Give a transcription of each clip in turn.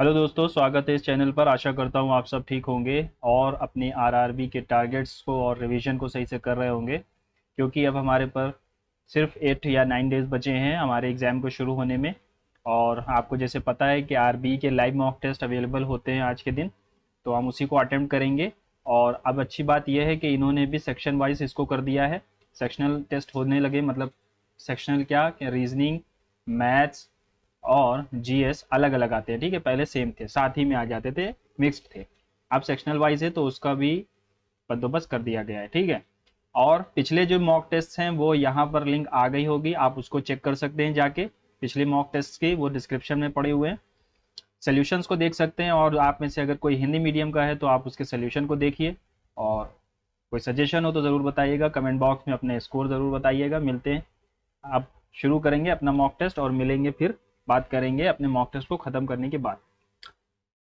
Hello दोस्तों, स्वागत है इस चैनल पर। आशा करता हूँ आप सब ठीक होंगे और अपनी आरआरबी के टारगेट्स को और रिवीजन को सही से कर रहे होंगे, क्योंकि अब हमारे पर सिर्फ 8 या 9 डेज़ बचे हैं हमारे एग्ज़ाम को शुरू होने में। और आपको जैसे पता है कि आरबी के लाइव मॉक टेस्ट अवेलेबल होते हैं आज के दिन, तो हम उसी को अटेम्प्ट करेंगे। और अब अच्छी बात यह है कि इन्होंने भी सेक्शन वाइज इसको कर दिया है। सेक्शनल टेस्ट होने लगे, मतलब सेक्शनल क्या, रीजनिंग, मैथ्स और जीएस अलग अलग आते हैं। ठीक है, पहले सेम थे, साथ ही में आ जाते थे, मिक्स्ड थे। अब सेक्शनल वाइज है तो उसका भी बंदोबस्त कर दिया गया है। ठीक है, और पिछले जो मॉक टेस्ट हैं वो यहाँ पर लिंक आ गई होगी, आप उसको चेक कर सकते हैं जाके। पिछले मॉक टेस्ट के वो डिस्क्रिप्शन में पड़े हुए हैं, सोल्यूशंस को देख सकते हैं। और आप में से अगर कोई हिंदी मीडियम का है तो आप उसके सोल्यूशन को देखिए। और कोई सजेशन हो तो ज़रूर बताइएगा, कमेंट बॉक्स में अपने स्कोर ज़रूर बताइएगा। मिलते हैं, आप शुरू करेंगे अपना मॉक टेस्ट और मिलेंगे फिर, बात करेंगे अपने मॉक टेस्ट को ख़त्म करने के बाद।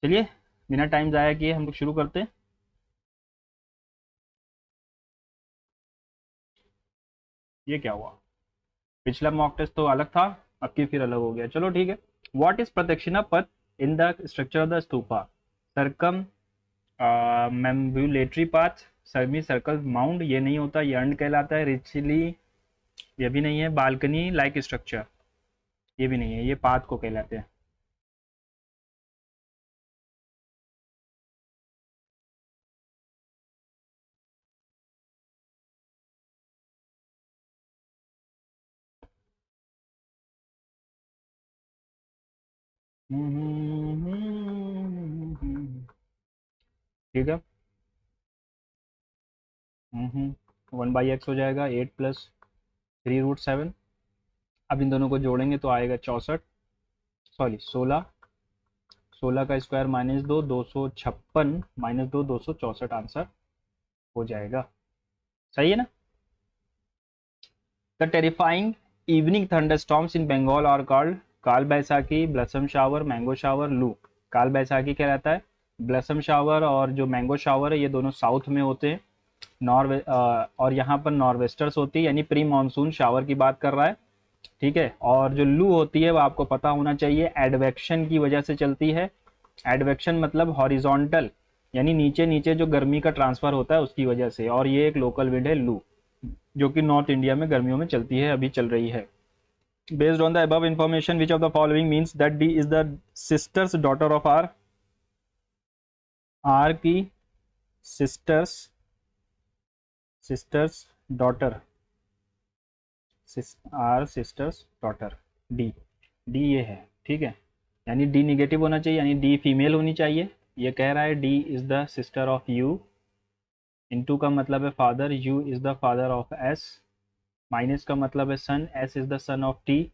चलिए, बिना टाइम ज़ाया किए हम लोग शुरू करते हैं। ये क्या हुआ? पिछला मॉक टेस्ट तो अलग था, अब की फिर अलग हो गया। चलो ठीक है। What is pradakshina path in the structure of the stupa? Circumambulatory path, semi circle mound, ये नहीं होता, ये अंड कहलाता है। रिचली, ये भी नहीं है। बालकनी लाइक स्ट्रक्चर, ये भी नहीं है, ये पाथ को कहलाते हैं। ठीक है। 1/x हो जाएगा 8 + 3√7। अब इन दोनों को जोड़ेंगे तो आएगा 64, सॉरी 16। 16 का स्क्वायर -2, 256 -2, 264 आंसर हो जाएगा। सही है ना? The terrifying evening thunderstorms in Bengal are called Kal Baisakhi, blossom shower, mango shower, loo. Kal Baisakhi क्या रहता है, ब्लसम शावर और जो मैंगो शावर है ये दोनों साउथ में होते हैं। और यहाँ पर नॉर्वेस्टर्स होती है, यानी प्री मानसून शावर की बात कर रहा है। ठीक है, और जो लू होती है वो आपको पता होना चाहिए, एडवेक्शन की वजह से चलती है। एडवेक्शन मतलब हॉरिजॉन्टल, यानी नीचे नीचे जो गर्मी का ट्रांसफर होता है उसकी वजह से। और ये एक लोकल विंड है लू, जो कि नॉर्थ इंडिया में गर्मियों में चलती है, अभी चल रही है। Based on the above information which of the following means that D is the sister's daughter of R? R की sister's, sister's daughter, R sister's daughter, D. D ये है। ठीक है, यानी डी निगेटिव होना चाहिए, यानी डी फीमेल होनी चाहिए। ये कह रहा है D is the sister of U. Into का मतलब है father, U is the father of S. Minus का मतलब है son, S is the son of T.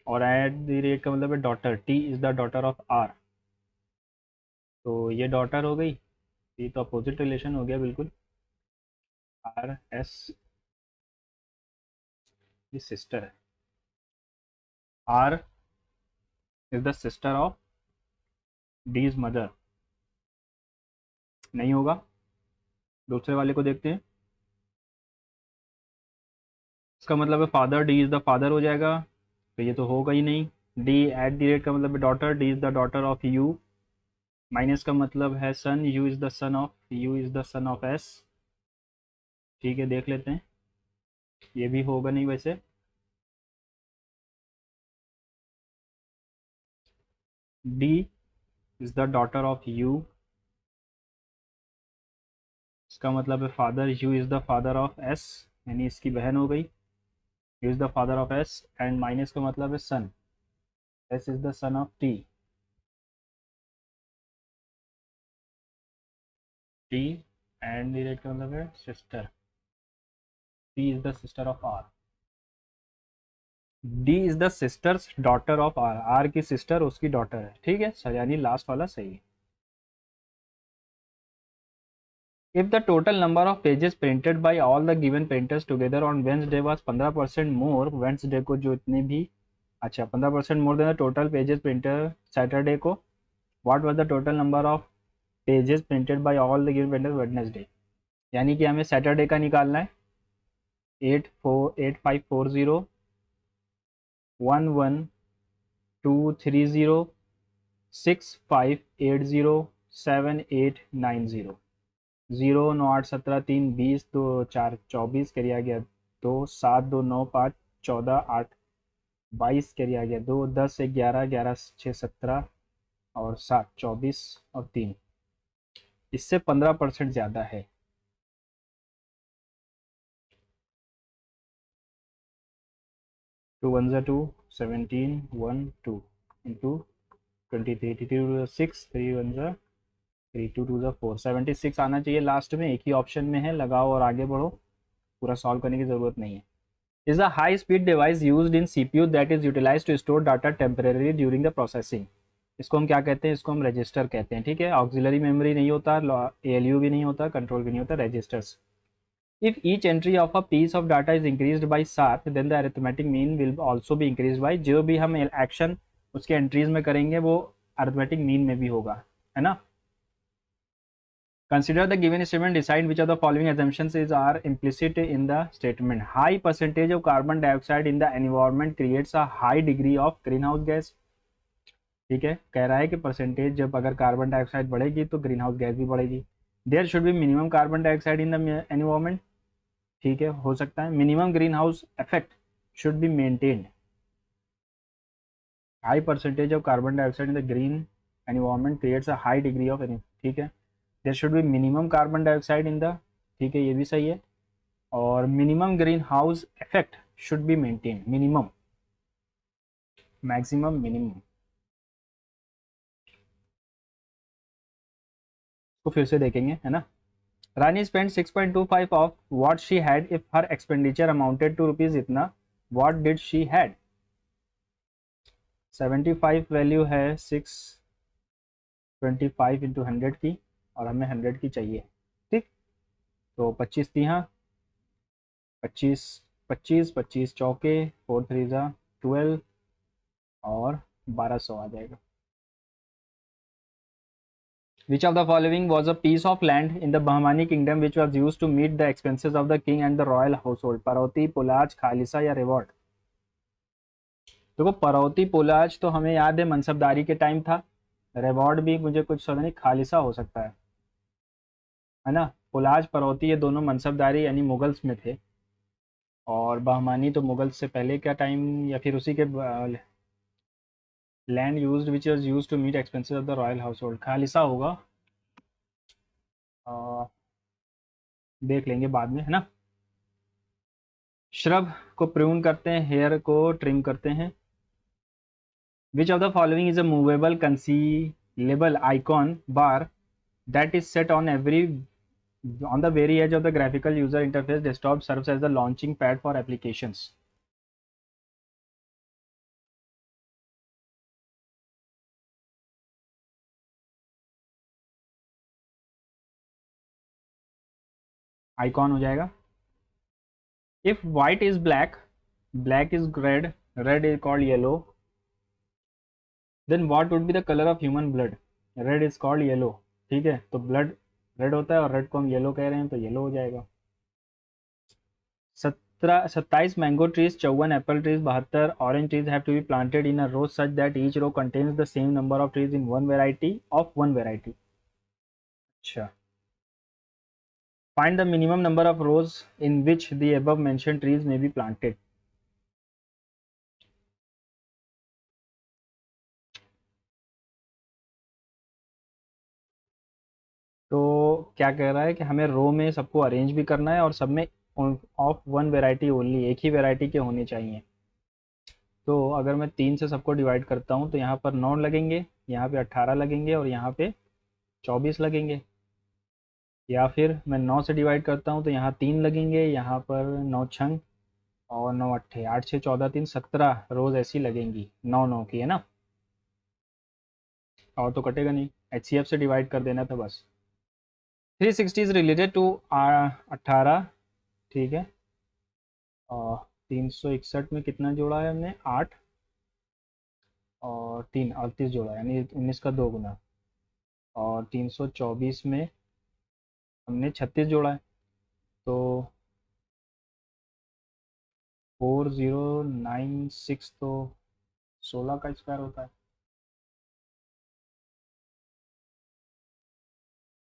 और एट द रेट का मतलब है daughter, T is the daughter of R. तो ये डॉटर हो गई, ये तो अपोजिट रिलेशन हो गया बिल्कुल। आर एस, ये सिस्टर है। R is the sister of D is mother, नहीं होगा। दूसरे वाले को देखते हैं। इसका मतलब है father, D is the father हो जाएगा, तो ये तो होगा ही नहीं। डी एट द रेट का मतलब है daughter, D is the daughter of U. Minus का मतलब है son, U is the son of, U is the son of S. ठीक है, देख लेते हैं। ये भी होगा नहीं वैसे। D is the daughter of U, इसका मतलब है father, U is the father of S, यानी इसकी बहन हो गई। U is the father of S, and minus का मतलब है son, S is the son of T. T and direct का मतलब है sister, T is the sister of R. D is the sister's daughter of R, R की sister उसकी daughter है। ठीक है सर, यानी लास्ट वाला सही है। If the total number of pages printed by all the given printers together on Wednesday was 15% more, Wednesday को जो इतने भी, अच्छा 15% more than the total pages printed Saturday को, what was the total number of pages printed by all the given printers Wednesday? यानी कि हमें Saturday का निकालना है। 8540, 11230, 65807890। 0 9 8 17 3 20 2 4 24 करिया गया 2 7 2 9 5 14 8 22 करिया गया 2 10 11 11 6 17 और 7 24 और 3, इससे 15% ज़्यादा है। 2 1 2 17 1 2 इंटू 23 2 6 3 1 3 2 2 4 76 आना चाहिए लास्ट में, एक ही ऑप्शन में है, लगाओ और आगे बढ़ो, पूरा सॉल्व करने की ज़रूरत नहीं है। Is a high speed device used in CPU that is utilized to store data temporary during the processing. इसको हम क्या कहते हैं, इसको हम रजिस्टर कहते हैं, ठीक है। ऑक्सिलरी मेमोरी नहीं होता, एएलयू भी नहीं होता, कंट्रोल भी नहीं होता, registers. If each entry of a piece of data is increased by 7, then the arithmetic mean will also be increased by, जो भी हम एक्शन उसके एंट्रीज में करेंगे वो अरिथमेटिक मीन में भी होगा, है ना। Consider the given statement, decide which of the following assumptions are implicit in the statement. High percentage of carbon dioxide in the environment creates a high degree of greenhouse gas. ठीक है, कह रहा है कि परसेंटेज जब अगर carbon dioxide बढ़ेगी तो ग्रीन हाउस गैस भी बढ़ेगी। There should be minimum carbon dioxide in the environment, ठीक है, हो सकता है। Minimum green house effect should be maintained. High percentage of carbon dioxide in the green environment creates a high degree of, ठीक है। There should be minimum carbon dioxide in the, ठीक है, ये भी सही है। और minimum green house effect should be maintain, minimum, maximum, minimum. तो फिर से देखेंगे, है ना। Rani spend 6.25 of what she had if her expenditure amounted to rupees इतना, what did she had. 75 value है 625 इंटू 100 की, और हमें 100 की चाहिए, ठीक। तो 25 तिहा 25 25 25 चौके 4 3 12 और 1200 आ जाएगा। Which of the following was a piece of land in the Bahmani kingdom which was used to meet the expenses of the king and the royal household? परौती, पुलाज, खालिसा या रिवॉर्ड। देखो परौती पुलाज तो हमें याद है मनसबदारी के टाइम था, रिवॉर्ड भी मुझे कुछ समझ नहीं, खालिसा हो सकता है ना। पुलाज परौती ये दोनों मनसबदारी यानी मुगल्स में थे, और बहमानी तो मुगल से पहले का टाइम या फिर उसी के land used which was used to meet expenses of the royal household, खालिसा होगा। देख लेंगे बाद में, है ना। श्रब को प्रून करते हैं, हेयर को ट्रिम करते हैं। Which of the following is a movable concealable icon bar that is set on every on the very edge of the graphical user interface desktop serves as the launching pad for applications. Icon हो जाएगा। if white is black, black is red, red is called yellow, then what would be the color of human blood? red is called yellow, ठीक है, तो blood red होता है और red को हम येलो कह रहे हैं तो येलो हो जाएगा। 27 mango trees, 54 apple trees, 72 orange trees have to be planted in a row such that each row contains the same number of trees in one variety of one variety. अच्छा, find the minimum number of rows in which the above mentioned trees may be planted. तो क्या कह रहा है कि हमें रो में सबको अरेंज भी करना है और सब में ऑफ वन वेराइटी ओनली, एक ही वेराइटी के होने चाहिए। तो अगर मैं 3 से सबको डिवाइड करता हूँ तो यहाँ पर 9 लगेंगे, यहाँ पे 18 लगेंगे और यहाँ पे 24 लगेंगे। या फिर मैं 9 से डिवाइड करता हूँ तो यहाँ 3 लगेंगे, यहाँ पर 9 छंग और 9 अट्ठे 8 6 14 3 17 रोज ऐसी लगेंगी, 9 9 की, है ना। और तो कटेगा नहीं, HCF से डिवाइड कर देना था बस। 360 इज रिलेटेड टू 18, ठीक है। और 361 में कितना जोड़ा है हमने, 8 और 3 38 जोड़ा है, यानी 19 का 2 गुना। और 324 में हमने 36 जोड़ा है, तो 4096 तो 16 का स्क्वायर होता है।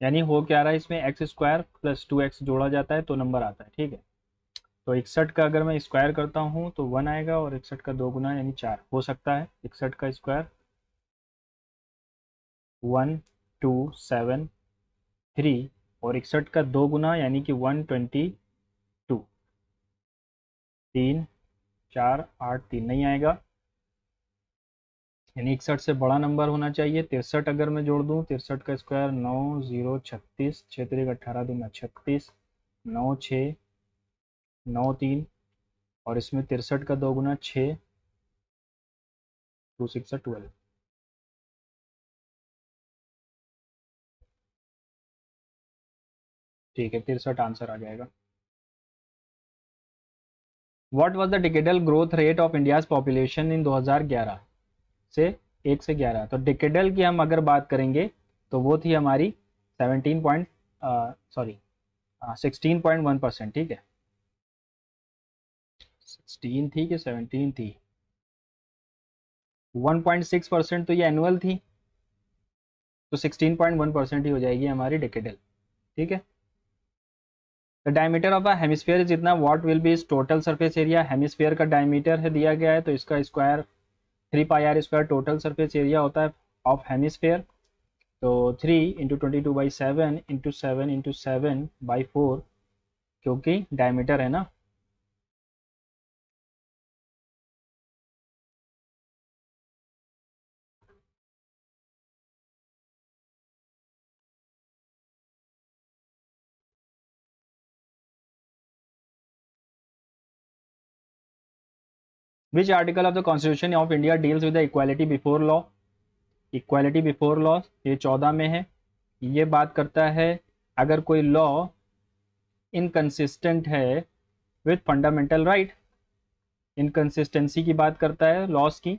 यानी हो क्या रहा है इसमें, एक्स स्क्वायर प्लस 2x जोड़ा जाता है तो नंबर आता है, ठीक है। तो 61 का अगर मैं स्क्वायर करता हूँ तो 1 आएगा, और 61 का 2 गुना यानी 4 हो सकता है। 61 का स्क्वायर 1 2 7 3, और 61 का 2 गुना यानी कि 122। 3 4 8 3 नहीं आएगा, यानी 61 से बड़ा नंबर होना चाहिए। 63 अगर मैं जोड़ दूँ, 63 का स्क्वायर 9 0 36, 6 3 18 दूना 36, 9 6 9 3, और इसमें 63 का 2 गुना 6, 2 6 12। ठीक है, 63 आंसर आ जाएगा। What was the decadal growth rate of India's population in 2011 से 1 से 11। तो डिकेडल की हम अगर बात करेंगे तो वो थी हमारी 17 पॉइंट, सॉरी 16.1%, ठीक है। 16 थी कि 17 थी, 1.6% तो ये एनुअल थी, तो 16.1% ही हो जाएगी हमारी डिकेडल, ठीक है। The diameter of a hemisphere is इतना, what will be is total surface area. Hemisphere का डायमीटर है दिया गया है, तो इसका square 3 πr² total surface area होता है ऑफ हेमिस्फीयर। तो 3 × 22/7 × 7 × 7/4, क्योंकि डायमीटर है ना। Which article of the constitution of India deals with the equality before law. Equality before law ये 14 में है। ये बात करता है अगर कोई लॉ इनकंसिस्टेंट है विथ फंडामेंटल राइट, इनकंसिस्टेंसी की बात करता है लॉस की।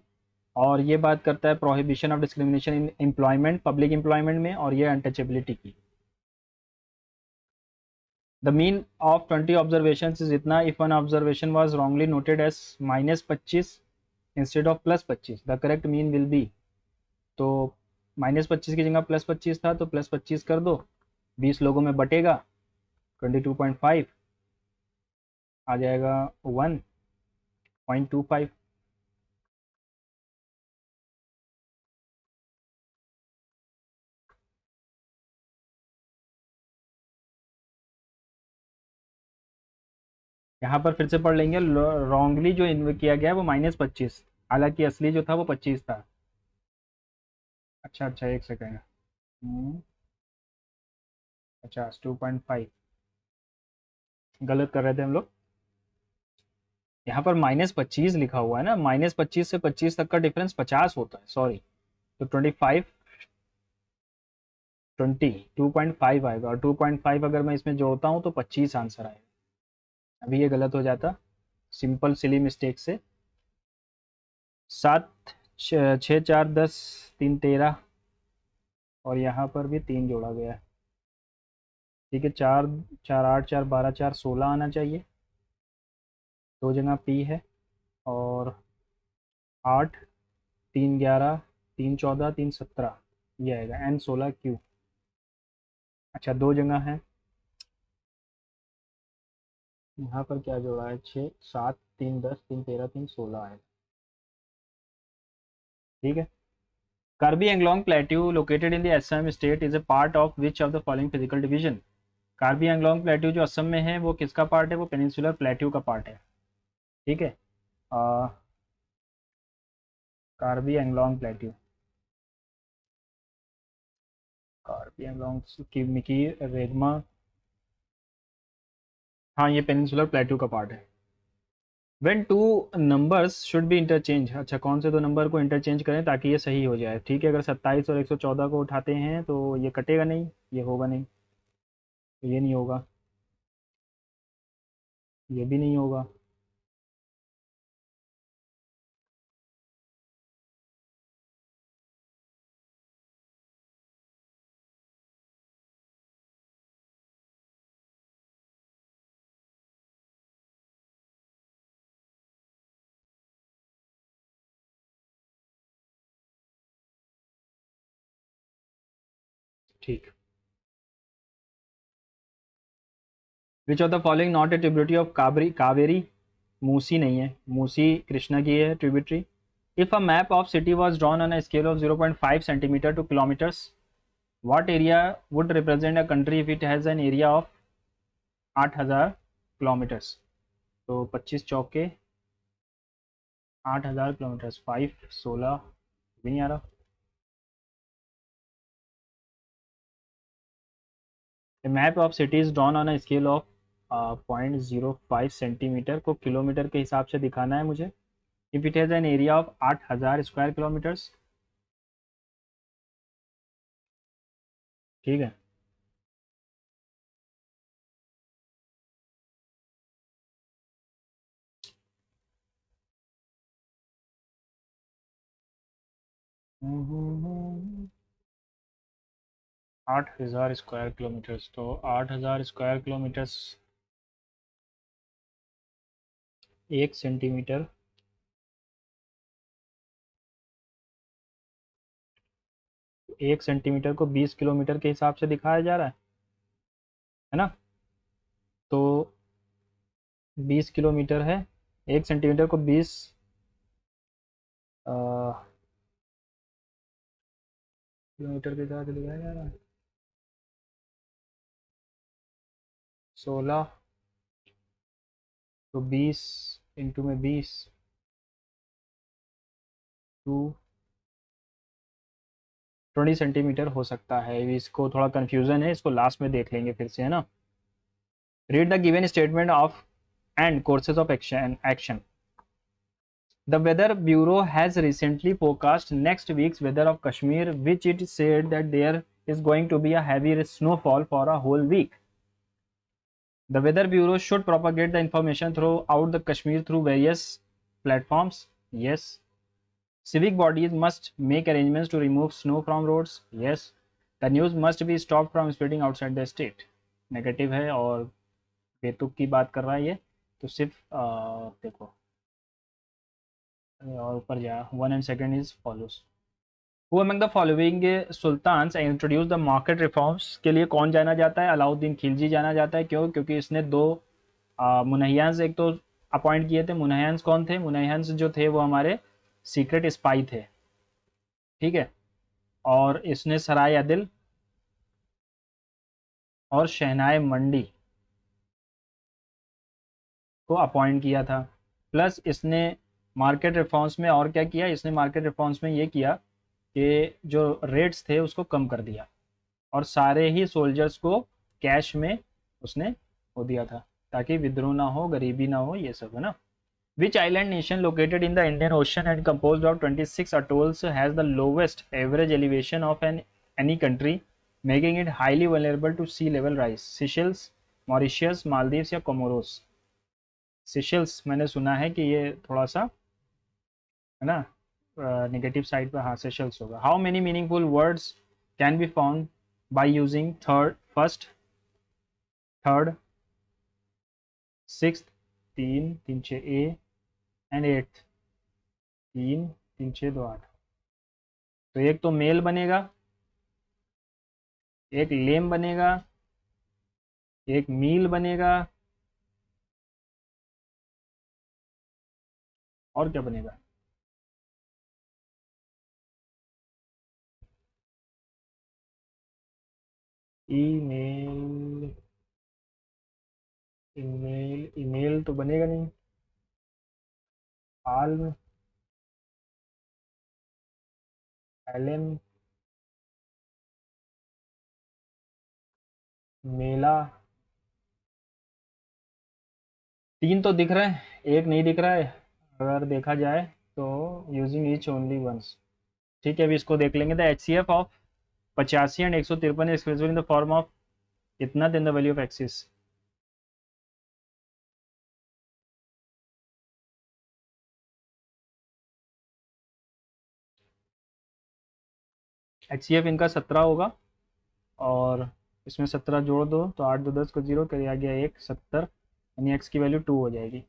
और ये बात करता है prohibition of discrimination in employment, public employment में, और ये अनटचेबिलिटी की। The mean of 20 observation is इतना, if one observation was wrongly noted as -25 instead of +25, the correct mean will be. तो -25 की जगह +25 था, तो +25 कर दो, 20 लोगों में बटेगा, 22.5 आ जाएगा 1.25। यहाँ पर फिर से पढ़ लेंगे, रॉन्गली जो किया गया है वो -25, हालांकि असली जो था वो 25 था। अच्छा अच्छा, एक सेकेंड। 50, 2.5 गलत कर रहे थे हम लोग। यहाँ पर -25 लिखा हुआ है ना, -25 से 25 तक का डिफरेंस 50 होता है, सॉरी। तो 25, 2.5 आएगा, और 2.5 अगर मैं इसमें जोड़ता हूँ तो 25 आंसर आएगा। अभी ये गलत हो जाता सिंपल सिली मिस्टेक से। 7 6 4 10 3 13, और यहाँ पर भी 3 जोड़ा गया है, ठीक है। 4 4 8 4 12 4 16 आना चाहिए, दो जगह पी है, और 8 3 11 3 14 3 17, ये आएगा N16Q। अच्छा, दो जगह है, यहाँ पर क्या जोड़ा है, 6 7 3 10 3 13 3 16 है, ठीक है। Karbi Anglong plateau located in the Assam state is a part of which of the following physical division. Karbi Anglong plateau जो असम में है वो किसका पार्ट है, वो पेनिनसुलर प्लेट्यू का पार्ट है, ठीक है। कार्बी एंगलोंग प्लेट्यू, कार्बी एंगलोंग की मिकी रेगमा, हाँ ये पेनिनसुलर प्लेट्यू का पार्ट है। When two numbers should be interchange, अच्छा कौन से दो नंबर को इंटरचेंज करें ताकि ये सही हो जाए, ठीक है। अगर 27 और 114 को उठाते हैं तो ये कटेगा नहीं, ये होगा नहीं, तो ये नहीं होगा, ये भी नहीं होगा। ठीक। Which of the following not a tributary of Kaveri? Musi नहीं है, मूसी कृष्णा की है tributary. If a map of city was drawn on a scale of 0.5 centimetre to kilometres, what area would represent a country if it has an area of 8000 kilometres? तो 25 चौके 8000 kilometres, 5 16 भी नहीं आ रहा। A map of city is drawn on a scale of 0.05 centimetre को kilometre के हिसाब से दिखाना है मुझे। If it has an area of 8000 square kilometres. ठीक है, आठ हजार स्क्वायर किलोमीटर्स, तो 8000 स्क्वायर किलोमीटर्स 1 सेंटीमीटर, 1 सेंटीमीटर को 20 किलोमीटर के हिसाब से दिखाया जा रहा है ना? तो 20 किलोमीटर है, 1 सेंटीमीटर को 20 किलोमीटर के हिसाब से दिखाया जा रहा है। 16 तो 20 इंटू में 20 टू 20 सेंटीमीटर हो सकता है। इसको थोड़ा कन्फ्यूज़न है, इसको लास्ट में देख लेंगे फिर से, है ना? Read the given statement of and courses of action. The Weather Bureau has recently forecast next week's weather of Kashmir, which it said that there is going to be a heavy snowfall for a whole week. The Weather Bureau should propagate the information throughout the Kashmir through various platforms. Yes. Civic bodies must make arrangements to remove snow from roads. Yes. The news must be stopped from spreading outside the state. Negative है और बेतुक की बात कर रहा है ये, तो सिर्फ देखो और ऊपर जा 1 and 2 is follows. Who among the following sultans introduce the market reforms? के लिए कौन जाना जाता है? अलाउद्दीन खिलजी जाना जाता है। क्यों? क्योंकि इसने दो मुनहियान्स एक तो अपॉइंट किए थे। मुनहियान्स कौन थे? मुनहियान्स जो थे वो हमारे सीक्रेट स्पाई थे, ठीक है। और इसने सराय अदिल और शहनाई मंडी को अपॉइंट किया था। प्लस इसने मार्केट रिफॉर्म्स में और क्या किया? इसने मार्केट रिफॉर्म्स में ये किया कि जो रेट्स थे उसको कम कर दिया और सारे ही सोल्जर्स को कैश में उसने वो दिया था ताकि विद्रोह ना हो, गरीबी ना हो, ये सब, है ना। Which island nation located in the Indian Ocean and composed of 26 atolls has the lowest average elevation of any country, making it highly vulnerable to sea level rise? Seychelles, Mauritius, Maldives या Comoros? Seychelles मैंने सुना है कि ये थोड़ा सा, है ना, नेगेटिव साइड पर। हाँ, Seychelles होगा। How many meaningful words can be found by using first, third, sixth, 3 3 6 A and 8th 3 3 6 2 8? तो एक तो मेल बनेगा, एक लेम बनेगा, एक मील बनेगा, और क्या बनेगा? ईमेल, ईमेल, ईमेल तो बनेगा नहीं। आल्म, एलएम, मेला। 3 तो दिख रहे हैं, एक नहीं दिख रहा है अगर देखा जाए तो। यूजिंग ईच ओनली वंस, ठीक है। अभी इसको देख लेंगे। The HCF of 85 and 153 expressible in the form of इतना, then the value of x is. HCF इनका 17 होगा और इसमें 17 जोड़ दो तो 8 2 10 को 0 कर आ गया 1 70, यानी एक्स की वैल्यू 2 हो जाएगी।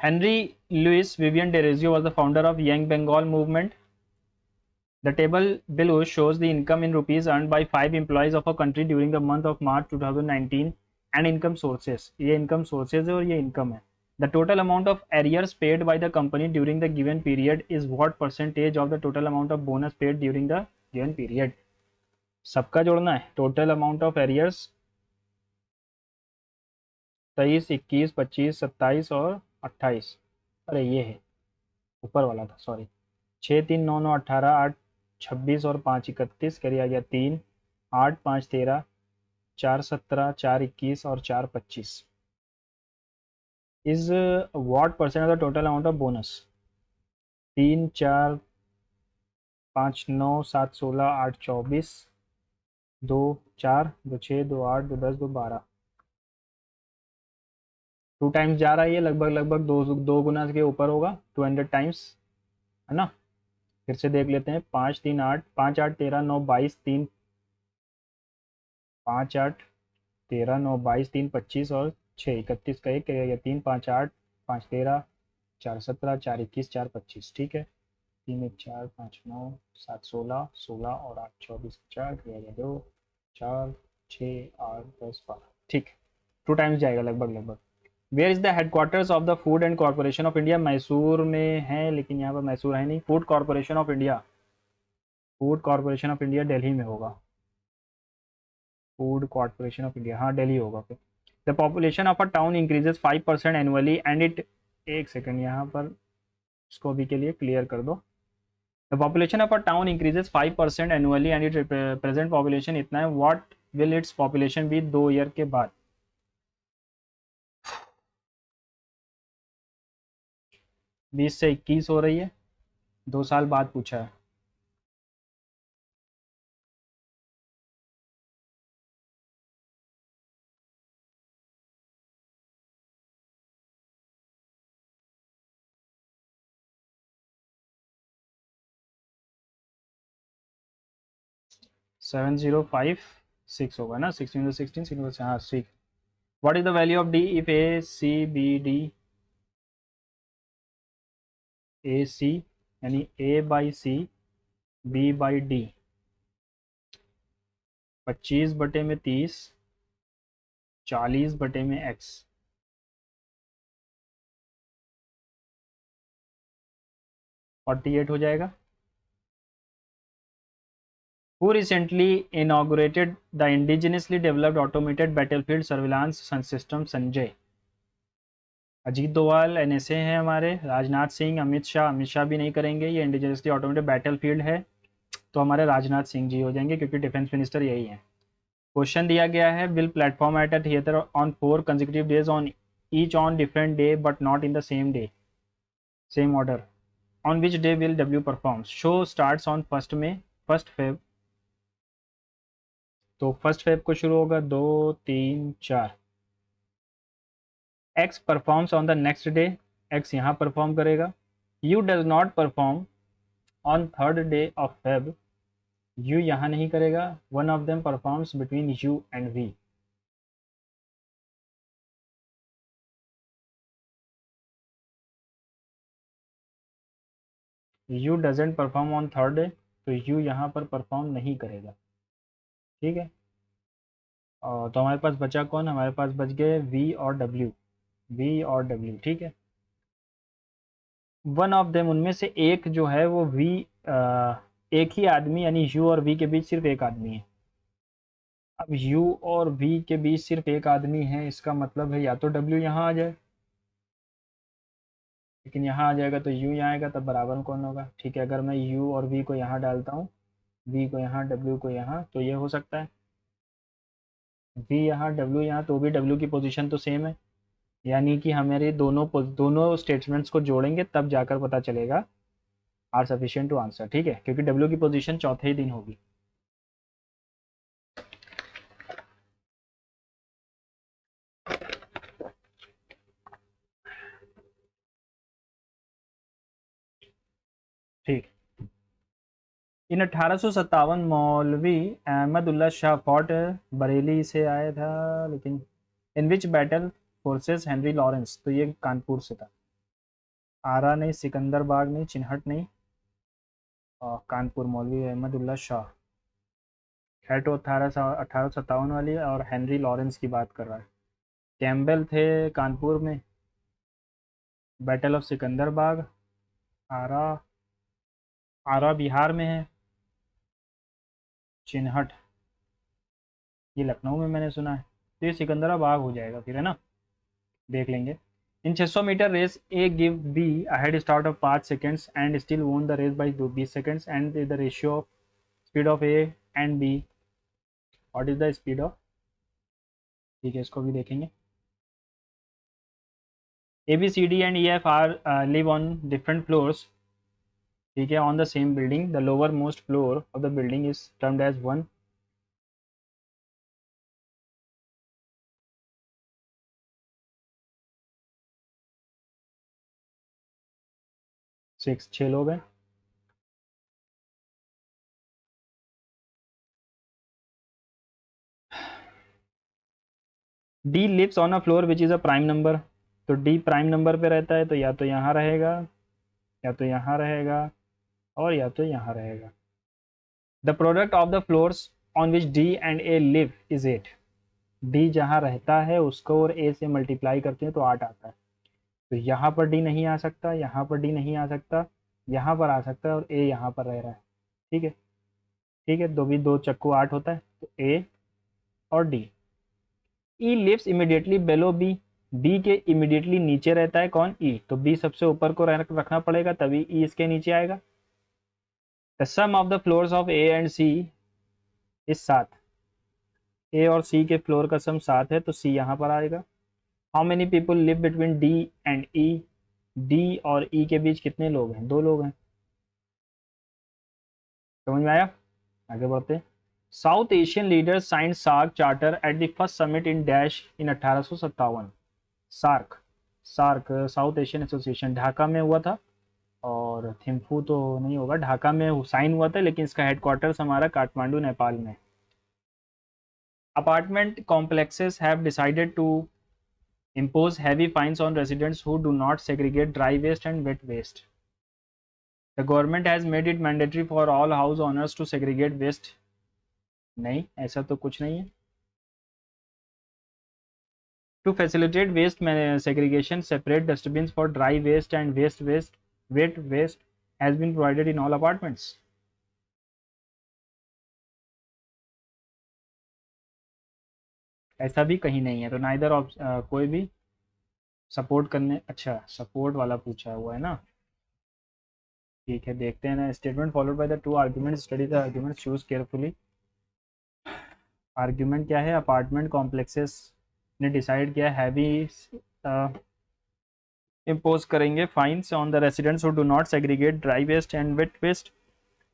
Henry Louis Vivian Derezio was the founder of Young Bengal movement. The table below shows the income in rupees earned by 5 employees of a country during the month of March 2019 and income sources. ये income sources है और ये income है. The total amount of arrears paid by the company during the given period is what percentage of the total amount of bonus paid during the given period. सबका जोड़ना है. Total amount of arrears 23, 21, 25, 27 और 28. अरे ये है ऊपर वाला था, सॉरी. 6, 3, 9, 9, 18, 8, 26 और 5, 31. करिए आ गया 3, 8, 5, 13, 4, 17, 4, 21 और 4, 25 is what percent of the total amount of bonus. 3, 4, 5, 9, 7, 16, 8, 24, 2, 4, 2, 6, 2, 8, 2, 10, 2, 12. 2 times जा रहा है ये, लगभग लगभग दो गुना के ऊपर होगा. 200 टाइम्स है ना. फिर से देख लेते हैं. 5, 3, 8, 5, 8, 13, 9, 22, 3, 5, 8, 13, 9, 22, 3, 25 और 6, 31 का 1 करेगा. 3, 5, 8, 5, 13, 4, 17, 4, 21, 4, 25. ठीक है. 3, 1, 4, 5, 9, 7, 16, 16 और 8, 24, 4 करेगा. 2, 4, 6, 8, 10, 12. ठीक. 2 टाइम्स जाएगा लगभग लगभग. Where is the headquarters of the food and corporation of India. Mysore में है, लेकिन यहाँ पर मैसूर है नहीं. Food corporation of India, food corporation of India Delhi में होगा. फूड कॉर्पोरेशन ऑफ इंडिया, हाँ दिल्ली होगा. फिर the population of a town increases 5% annually and it. एक सेकेंड, यहाँ पर इसको अभी के लिए क्लियर कर दो. The population of a town increases 5% annually and it present population इतना है. What will its population be 2 year के बाद. 20 से 21 हो रही है. 2 साल बाद पूछा है. सेवन जीरो फाइव सिक्स होगा ना. 16 16 हाँ 6. What is the value of D if A C B D. A C यानी A by C B by D. 25/30, 40/x. 48 हो जाएगा. Who recently inaugurated the indigenously developed automated battlefield surveillance system Sanjay. Ajit Doval NSA हैं हमारे. राजनाथ सिंह, अमित शाह भी नहीं करेंगे. ये indigenously automated battlefield है तो हमारे राजनाथ सिंह जी हो जाएंगे क्योंकि डिफेंस मिनिस्टर यही है. क्वेश्चन दिया गया है. Will platform at a theatre on 4 consecutive days on each on different day but not in the same day same order. On which day will W perform. Show starts on 1 में 1 Feb. तो 1 Feb को शुरू होगा. 2, 3, 4. X performs on the next day. X यहाँ perform करेगा. U does not perform on 3rd day of Feb. U यहाँ नहीं करेगा. One of them performs between U and V. U doesn't perform on 3rd day तो U यहाँ पर perform नहीं करेगा. ठीक है. और तो हमारे पास बचा कौन. हमारे पास बच गए वी और डब्ल्यू. वी और डब्ल्यू. ठीक है. वन ऑफ देम उनमें से एक जो है वो वी, एक ही आदमी यानी यू और वी के बीच सिर्फ एक आदमी है. अब यू और वी के बीच सिर्फ एक आदमी है, इसका मतलब है या तो डब्ल्यू यहाँ आ जाए, लेकिन यहाँ आ जाएगा तो यू यहाँ आएगा, तब बराबर कौन होगा. ठीक है. अगर मैं यू और वी को यहाँ डालता हूँ, वी को यहाँ, डब्ल्यू को यहाँ, तो ये हो सकता है. वी यहाँ, डब्ल्यू यहाँ, तो भी डब्ल्यू की पोजीशन तो सेम है. यानी कि हमारे दोनों स्टेटमेंट्स को जोड़ेंगे तब जाकर पता चलेगा आर सफिशिएंट टू आंसर. ठीक है. क्योंकि डब्ल्यू की पोजीशन चौथे ही दिन होगी. ठीक. इन 1857 मौलवी अहमदुल्ला शाह फॉर्ट बरेली से आया था, लेकिन in which battle forces Henry Lawrence. तो ये कानपुर से था. आरा नहीं, सिकंदर बाग नहीं, चिन्हट नहीं. कानपुर मौलवी अहमदुल्ला शाह है तो 1857 वाली है, और हेनरी लॉरेंस की बात कर रहा है। कैम्पबेल थे कानपुर में। बैटल ऑफ सिकंदरबाग, आरा, आरा बिहार में है। चिन्हट ये लखनऊ में मैंने सुना है, तो ये सिकंदराबाग हो जाएगा फिर, है ना। देख लेंगे। In 600 metre race A give B a head start of 5 seconds and still won the race by 20 seconds, and the ratio of speed of A and B, what is the speed of, ठीक है इसको भी देखेंगे। A B C D and E F are live on different floors, ठीक है, on the same building. The lower most floor of the building is termed as 1। 6 लोग हैं। D lives on a floor which is a prime number, तो D prime number पे रहता है, तो या तो यहाँ रहेगा, या तो यहाँ रहेगा, और या तो यहाँ रहेगा। The product of the floors on which D and A live is 8। D जहाँ रहता है उसको और ए से मल्टीप्लाई करते हैं तो 8 आता है। तो यहाँ पर डी नहीं आ सकता, यहाँ पर डी नहीं आ सकता, यहाँ पर आ सकता है, और ए यहाँ पर रह रहा है। ठीक है, ठीक है, दो भी दो चक्कू 8 होता है, तो ए और डी। ई लिव्स इमिडिएटली बेलो बी, बी के इमिडिएटली नीचे रहता है कौन, ई, तो बी सबसे ऊपर को रखना पड़ेगा, तभी ई इसके नीचे आएगा। The sum of the floors of A and C is 7। A और सी के फ्लोर का सम 7 है, तो सी यहाँ पर आएगा। How many people live between D and E, D और ई के बीच कितने लोग हैं, 2 लोग हैं। समझ में आया, आगे बढ़ते। South Asian leader signed SAARC charter at the first summit in dash in 1857। SAARC, SAARC South Asian association Dhaka में हुआ था, और थिम्फू तो नहीं होगा, ढाका में साइन हुआ था, लेकिन इसका हेडक्वार्टर्स हमारा काठमांडू नेपाल में। Apartment complexes have decided to impose heavy fines on residents who do not segregate dry waste and wet waste. The government has made it mandatory for all house owners to segregate waste. नहीं, ऐसा तो कुछ नहीं है। To facilitate waste segregation, separate dustbins for dry waste and wet waste has been provided in all apartments. ऐसा भी कहीं नहीं है, तो नाइदर कोई भी सपोर्ट करने, अच्छा सपोर्ट वाला पूछा हुआ है ना। ठीक है, देखते हैं ना। Statement followed by the two argument, study the argument, choose carefully. Argument क्या है, अपार्टमेंट कॉम्प्लेक्सेस ने डिसाइड किया हैवी इम्पोज करेंगे fines on the residents who do not segregate dry waste and wet waste.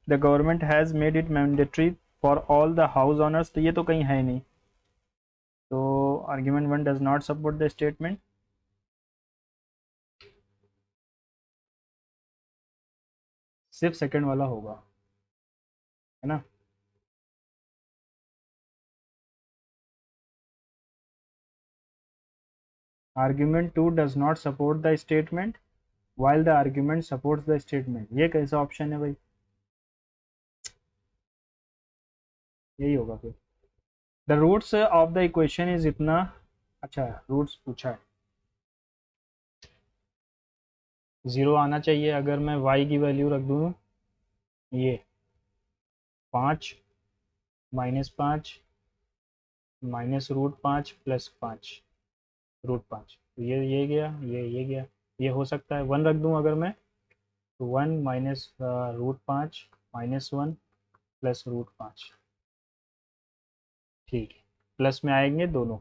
The government has made it mandatory for all the house owners, तो ये तो कहीं है नहीं, तो argument 1 does not support the statement. सिर्फ second वाला होगा, है ना। Argument 2 does not support the statement while the argument supports the statement, ये कैसा ऑप्शन है भाई, यही होगा फिर। The roots of the equation is इतना, अच्छा रूट्स पूछा है, 0 आना चाहिए। अगर मैं y की वैल्यू रख दूँ ये 5 -5 -√5 +5 √5, तो ये गया, ये गया, ये हो सकता है। 1 रख दूँ अगर मैं, तो 1 -√5 -1 +√5, ठीक है, प्लस में आएंगे दोनों,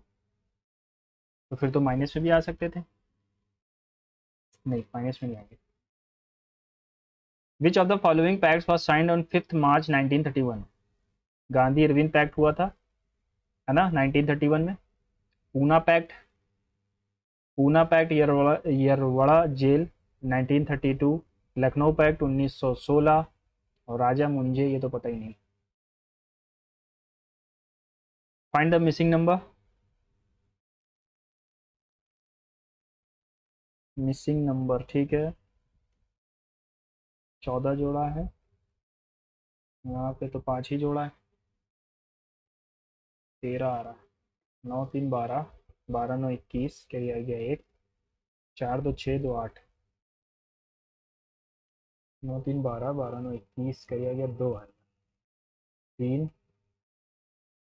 तो फिर तो माइनस में भी आ सकते थे, नहीं माइनस में नहीं आएंगे। Which of the following pacts was signed on 5 March 1931। Gandhi Irwin pact हुआ था, है ना, 1931 में। Poona pact, Poona pact Yerwada jail 1932। Lucknow pact 1916, और राजा मुंजे ये तो पता ही नहीं। Find the missing number, missing number, ठीक है, 14 जोड़ा है। यहाँ पे तो 5 ही जोड़ा है, 13 आ रहा, 9 3 12, 12 9 21, कैरी आ गया 1, 4 2 6 2 8, 9 3 12, 12 9 21, कैरी आ गया 2 आ, 3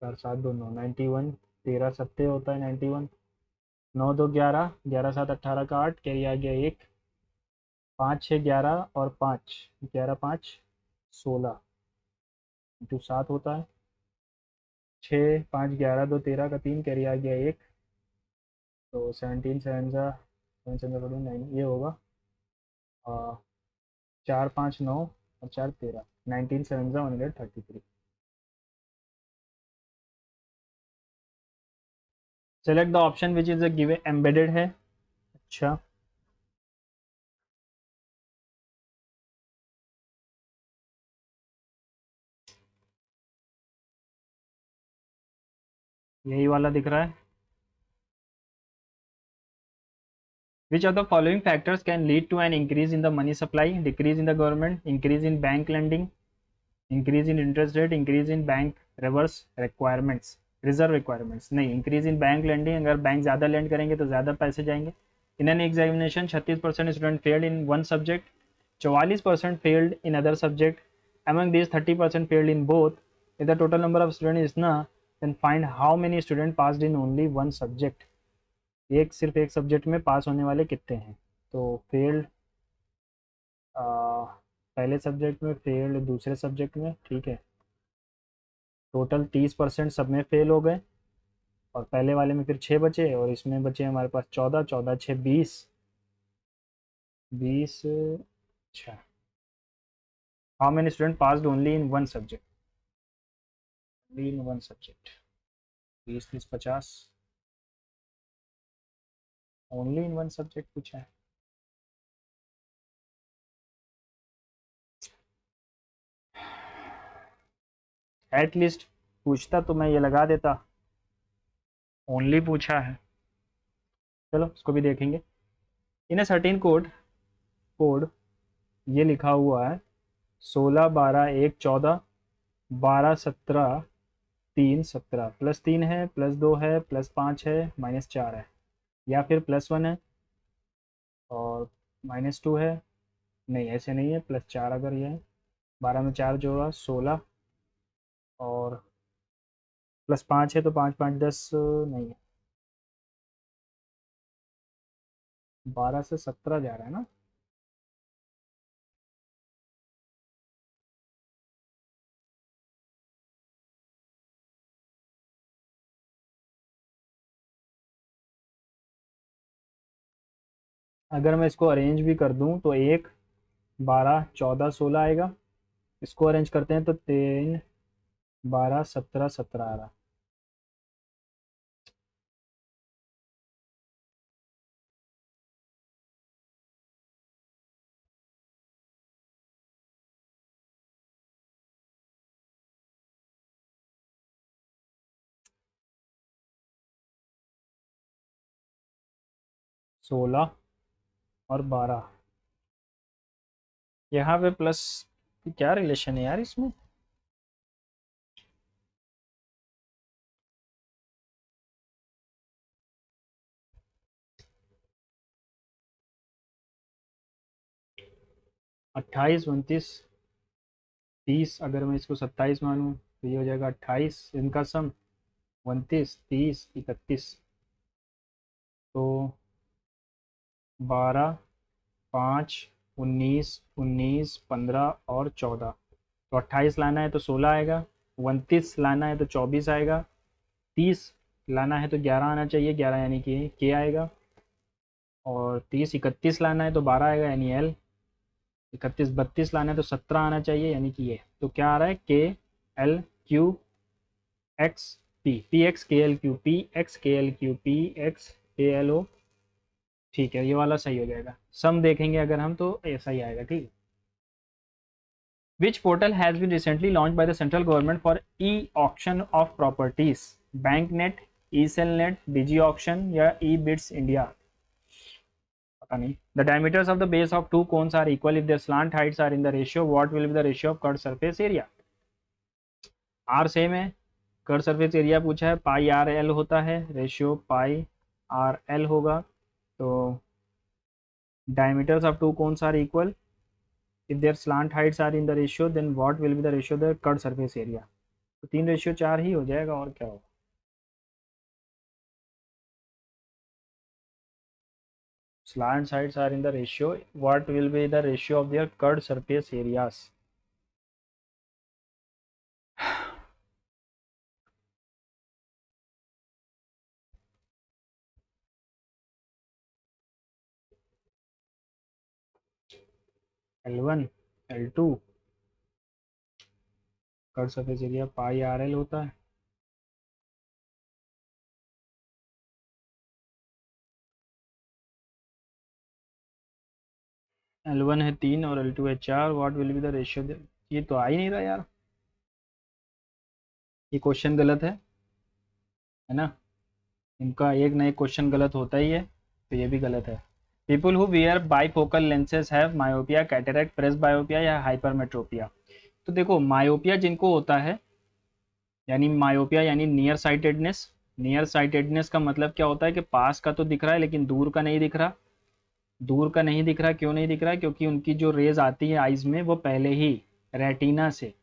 4 7 2 9, 91, 13 सत्ते होता है 91, 9 2 11, 11 7 18 का 8, कैरी आ गया 1, 5 6 11 और 5, 11 5 16 इंटू 7 होता है, 6 5 11 2 13 का 3, कैरी आ गया 1, तो 17 7 सा 7 7 9 ये होगा, 4 5 9 और 4 13, 19 7 सा 133। Select the option which is a given embedded है। अच्छा, यही वाला दिख रहा है। Which of the following factors can lead to an increase in the money supply, decrease in the government, increase in bank lending, increase in interest rate, increase in bank reverse requirements, reserve requirements? नहीं, increase in bank lending, अगर bank ज़्यादा lend करेंगे तो ज़्यादा पैसे जाएंगे। In an examination 36% student failed in one subject, 44% failed in other subject, among these 30% failed in both. If the total number of students is na, then find how many students passed in only one subject. एक सिर्फ एक subject में पास होने वाले कितने हैं? तो failed, पहले सब्जेक्ट में फेल्ड, दूसरे सब्जेक्ट में, ठीक है, टोटल 30% सब में फेल हो गए, और पहले वाले में फिर 6 बचे, और इसमें बचे हमारे पास 14, 14 6 20, 20, अच्छा, how many student passed only in one subject, only in one subject, 20 30 50, only in one subject पूछा है। एटलीस्ट पूछता तो मैं ये लगा देता, ओनली पूछा है। चलो इसको भी देखेंगे। इन अ सर्टेन कोड, कोड ये लिखा हुआ है 16 12 1 14, 12 17 3 17, +3 है, +2 है, +5 है, -4 है, या फिर +1 है और -2 है। नहीं, ऐसे नहीं है, +4 अगर ये है, 12 में 4 जोड़ा 16, और +5 है तो 5 5 10, नहीं है, 12 से 17 जा रहा है ना। अगर मैं इसको अरेंज भी कर दूं तो 1 12 14 16 आएगा, इसको अरेंज करते हैं तो 3 12 17 17 आ रहा। 16 और 12, यहाँ पे प्लस, क्या रिलेशन है यार इसमें? 28 29 30, अगर मैं इसको 27 मानूँ तो ये हो जाएगा 28, इनका सम 29 30 31, तो 12 5 19 19 15 और 14, तो 28 लाना है तो 16 आएगा, 29 लाना है तो 24 आएगा, 30 लाना है तो 11 आना चाहिए, 11 यानी कि के आएगा, और 30 31 लाना है तो 12 आएगा यानी एल, 31 32 लाना है तो 17 आना चाहिए यानी कि ये, तो क्या आ रहा है के L Q x P, P x के एल क्यू, पी एक्स के एल क्यू, पी एक्स के एल ओ, ठीक है, ये वाला सही हो जाएगा। सम देखेंगे अगर हम तो ऐसा ही आएगा, ठीक है। Which portal has been recently launched by the central government for e-auction of properties? BankNet, eSellNet, DigiAuction या eBids India? पता नहीं। The diameters of the base of two cones are equal if their slant heights are in the ratio. What will be the ratio of curved surface area? R same है, curve surface area पूछा है, पाई R L होता है, ratio पाई R L होगा। तो diameters of two cones are equal, if their slant heights are in the ratio then what will be the ratio of the curved surface area? तो 3:4 ही हो जाएगा, और क्या होगा। slant sides are in the ratio, what will be the ratio of their curved surface areas? L1 L2 curve surface area pi R L होता है। L1 है 3 और L2 है 4, what will be the ratio. ये तो आ ही नहीं रहा यार, ये क्वेश्चन गलत है ना। इनका एक ना एक क्वेश्चन गलत होता ही है, तो ये भी गलत है। People who wear bifocal lenses have myopia, cataract, presbyopia या हाइपरमेट्रोपिया। तो देखो मायोपिया जिनको होता है, यानी मायोपिया यानी नियर साइटेडनेस। नियर साइटेडनेस का मतलब क्या होता है कि पास का तो दिख रहा है लेकिन दूर का नहीं दिख रहा। दूर का नहीं दिख रहा, क्यों नहीं दिख रहा? क्योंकि उनकी जो रेज आती है आइज में वो पहले ही रेटिना से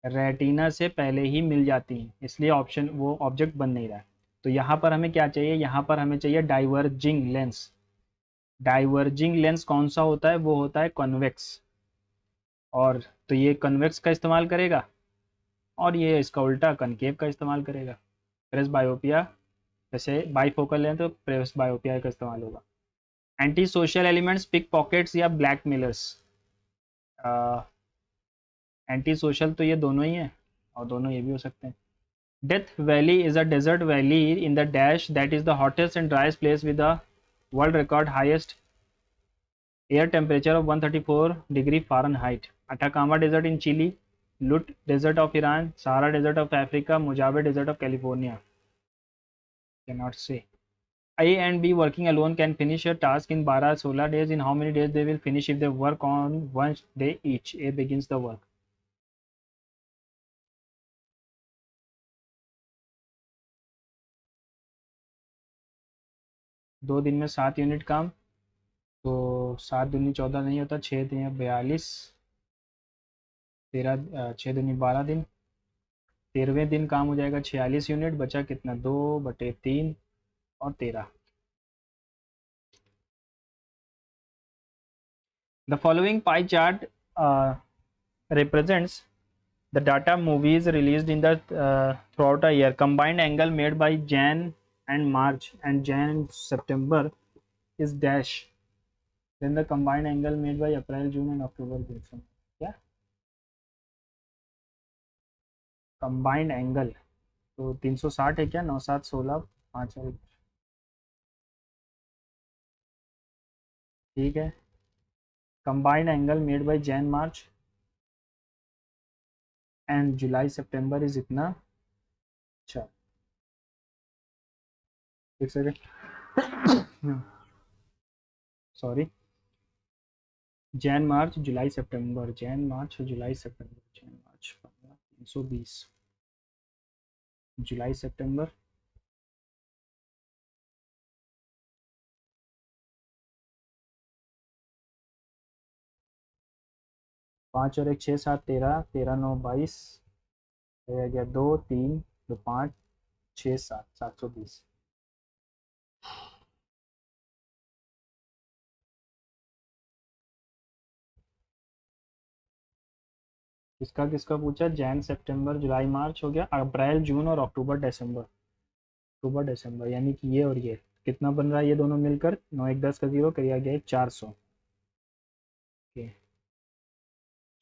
रेटिना से पहले ही मिल जाती हैं, इसलिए ऑप्शन वो ऑब्जेक्ट बन नहीं रहा है। तो यहाँ पर हमें क्या चाहिए? यहाँ पर हमें चाहिए डाइवर्जिंग लेंस। डाइवर्जिंग लेंस कौन सा होता है? वो होता है कॉन्वेक्स। और तो ये कन्वेक्स का इस्तेमाल करेगा और ये इसका उल्टा कनकेव का इस्तेमाल करेगा। प्रेस बायोपिया, जैसे बाईफोकल है तो प्रेस बायोपिया का इस्तेमाल होगा। Anti social elements, pick pockets या ब्लैक मिलर्स। एंटी सोशल तो ये दोनों ही हैं, और दोनों ये भी हो सकते हैं। Death Valley is a desert valley in the dash that is the hottest and driest place with the world record highest air temperature of 134 degree Fahrenheit. Atacama desert in Chile, Lut desert of Iran, Sahara desert of Africa, Mojave desert of California. Cannot say. A and B working alone can finish a task in 12-16 days. In how many days they will finish if they work on one day each? A begins the work. 2 दिन में 7 unit काम, तो 7 दूनी 14 नहीं होता, 6 दिन 42, 6 दूनी 12 दिन, 13वें दिन काम हो जाएगा 46 यूनिट, बचा कितना? 2/3 और 13। The following pie chart represents the data movies released in the throughout a year. Combined angle made by Jan and March and Jan and September is dash. Then the combined angle made by April, June and October gives some. क्या? Combined angle तो 360 है क्या? 9 7 16 5 और ठीक है। Combined angle made by Jan March and July September is इतना। अच्छा एक सेकेंड, सॉरी। जैन मार्च जुलाई सितंबर, जैन मार्च जुलाई सितंबर, जैन मार्च 15 320, जुलाई सितंबर, 5 और 1 6 7 13, 13 9 22, रह गया 2 3 2 5 6 7, 720। किसका किसका पूछा? जैन सितंबर जुलाई मार्च हो गया, अप्रैल जून और अक्टूबर दिसंबर। अक्टूबर दिसंबर यानी कि ये और ये कितना बन रहा है? ये दोनों मिलकर 9 1 10 का 0 किया गया 400।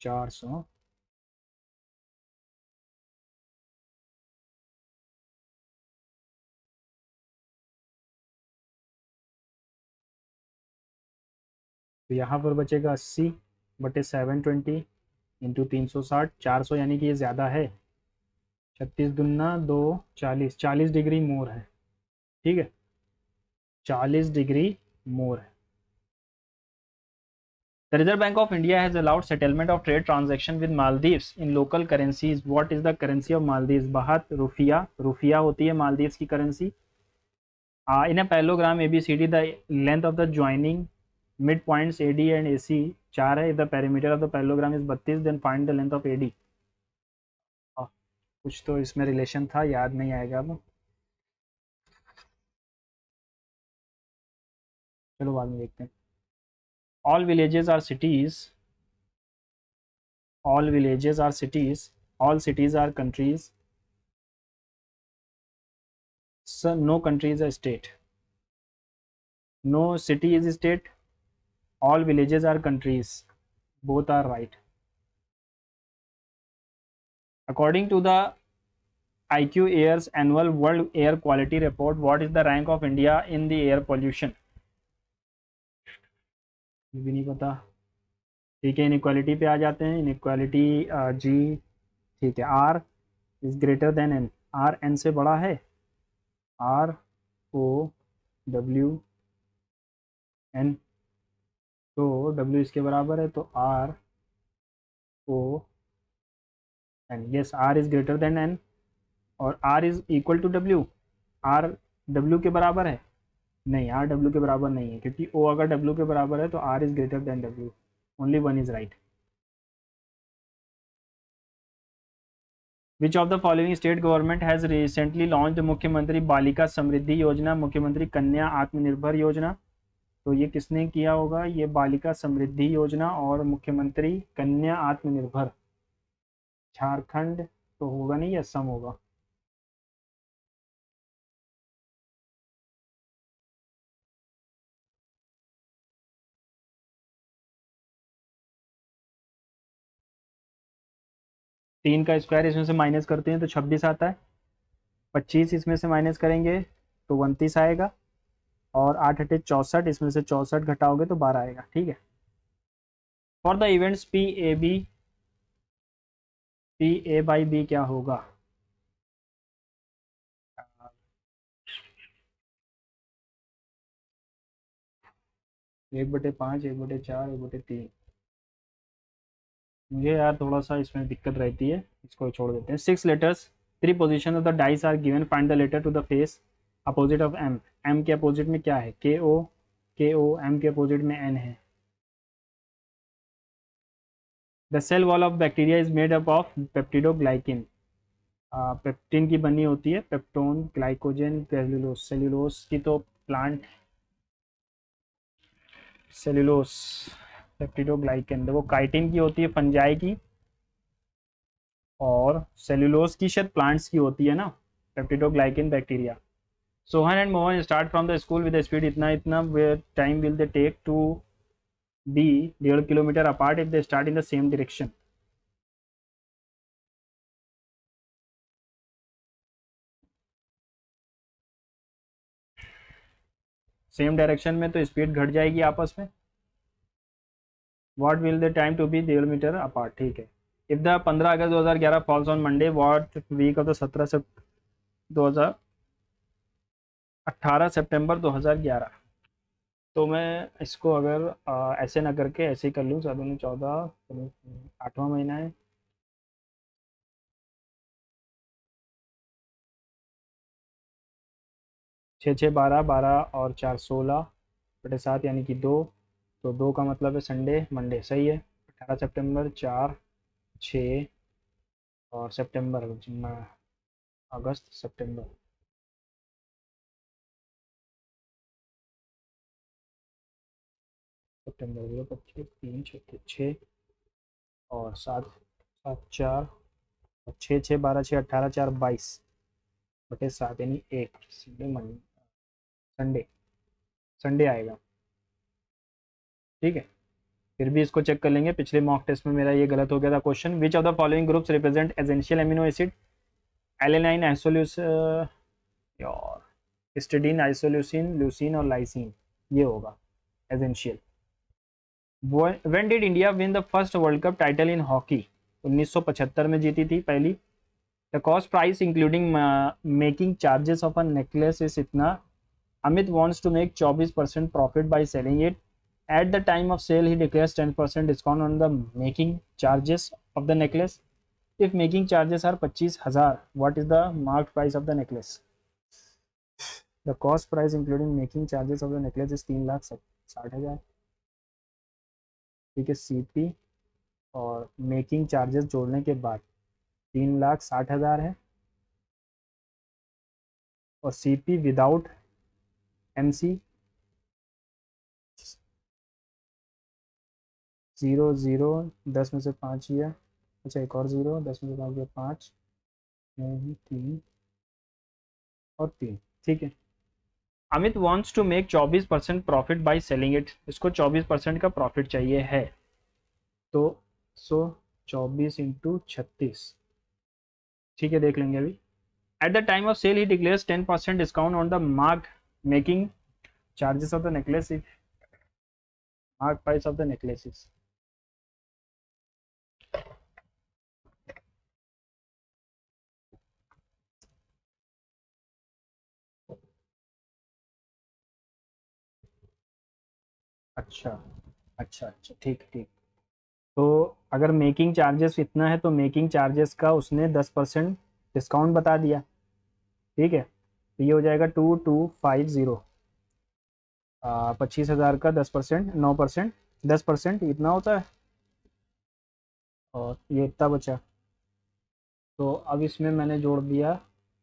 400। तो यहाँ पर बचेगा 80/720 इंटू 360, 400 यानी कि ये ज़्यादा है। 36 दूना 2 40, 40 डिग्री मोर है। ठीक है, 40 डिग्री मोर है। The Reserve Bank of India has allowed settlement of trade transaction with Maldives in local currencies. What is the currency of Maldives? Bahat, rufiyaa, rufiyaa होती है मालदीव्स की currency. In a parallelogram ABCD, the length of the joining midpoints AD and AC 4 है. If the perimeter of the parallelogram is 32, then find the length of AD. कुछ तो इसमें relation था, याद नहीं आएगा अब, चलो बाद में देखते हैं. All villages are cities. All villages are cities. All cities are countries. So no country is a state. No city is a state. All villages are countries. Both are right. According to the IQ Air's annual World Air Quality Report, what is the rank of India in the air pollution? ये भी नहीं पता. ठीक है, inequality पे आ जाते हैं. Inequality ji, ठीक है. R is greater than N. R N से बड़ा है. आर ओ डब्ल्यू एन, तो डब्ल्यू इसके बराबर है, तो R O N. Yes, R is greater than N और R is equal to W. R W के बराबर है? नहीं, आर डब्ल्यू के बराबर नहीं है, क्योंकि ओ अगर डब्ल्यू के बराबर है तो R is greater than W. Only one is right. Which of the following state government has recently launched मुख्यमंत्री बालिका समृद्धि योजना, मुख्यमंत्री कन्या आत्मनिर्भर योजना? तो ये किसने किया होगा? ये बालिका समृद्धि योजना और मुख्यमंत्री कन्या आत्मनिर्भर. झारखंड तो होगा नहीं, असम होगा. तीन का स्क्वायर इसमें से माइनस करते हैं तो 26 आता है. 25 इसमें से माइनस करेंगे तो 29 आएगा. और 8 अटे 64, इसमें से 64 घटाओगे तो 12 आएगा. ठीक है. For the events P A B, P A by B क्या होगा? 1/5, 1/4, 1/3. मुझे यार थोड़ा सा इसमें दिक्कत रहती है, इसको छोड़ देते हैं. 6 letters, 3 position of the dice are given, find the letter to the face opposite of M. M के अपोजिट में क्या है? K O. K O. M के अपोजिट में एन है. The cell wall of bacteria is made up of peptidoglycan. पेप्टिन की बनी होती है. Peptone, glycogen, cellulose. सेल्यूलोस की तो प्लांट, सेल्यूलोस, पेप्टिडोग्लाइकन देखो काइटिन की होती है, फंजाई की, और सेल्यूलोस की शायद प्लांट्स की होती है ना. Peptidoglycan bacteria. Sohan and Mohan start from the school with speed इतना इतना, time will they take to be 1.5 kilometre apart if they start in the same direction? Same direction में तो स्पीड घट जाएगी आपस में. What will the time to be 1.5 metre apart. ठीक है. If the 15 August 2011 falls on Monday, what week of the 18 September 2011. तो मैं इसको अगर ऐसे ना करके ऐसे ही कर लूँ. 7 14, 8वां महीना है. छः 6 12, 12 और 4 16/7 यानी कि 2. तो 2 का मतलब है संडे, मंडे. सही है. 18 सितंबर, 4 6 और सितंबर, अगस्त सितंबर. सितंबर 25, 3 6 और 7 7 4 और 6 6 12 6 18 4 22/7 यानी 1. संडे, संडे आएगा. ठीक है. फिर भी इसको चेक कर लेंगे. पिछले मॉक टेस्ट में मेरा ये गलत हो गया था question. Which of the following groups represent essential amino acid? Alanine, isoleucine, histidine, isoleucine, leucine और लाइसिन. ये होगा essential. When did India win the first world cup title in hockey? 1975 में जीती थी पहली. The cost price including making charges of a necklace is इतना. Amit wants to make 24% profit by selling it. At the time of sale, he declares 10% discount on the making charges of the necklace. If making charges are 25,000, what is the marked price of the necklace? The cost price including making charges of the necklace is 3,60,000. ठीक है, CP और making charges जोड़ने के बाद 3,60,000 है, और CP without MC 0 0 10 में से 5 ही है। अच्छा, एक और 0, 10 में से 5 गया 5, 3 और 3। ठीक है। Amit wants to make 24% profit by selling it. इसको 24% का प्रॉफिट चाहिए है, तो 24 इंटू 36। ठीक है, देख लेंगे अभी। At the time of sale he declares 10% discount on the mark making charges of the necklace, mark price of the necklaces. अच्छा अच्छा अच्छा, ठीक ठीक। तो अगर मेकिंग चार्जेस इतना है, तो मेकिंग चार्जेस का उसने 10% डिस्काउंट बता दिया। ठीक है, तो ये हो जाएगा 2250। 25,000 का 10%, 9%, 10% इतना होता है, और ये इतना बचा। तो अब इसमें मैंने जोड़ दिया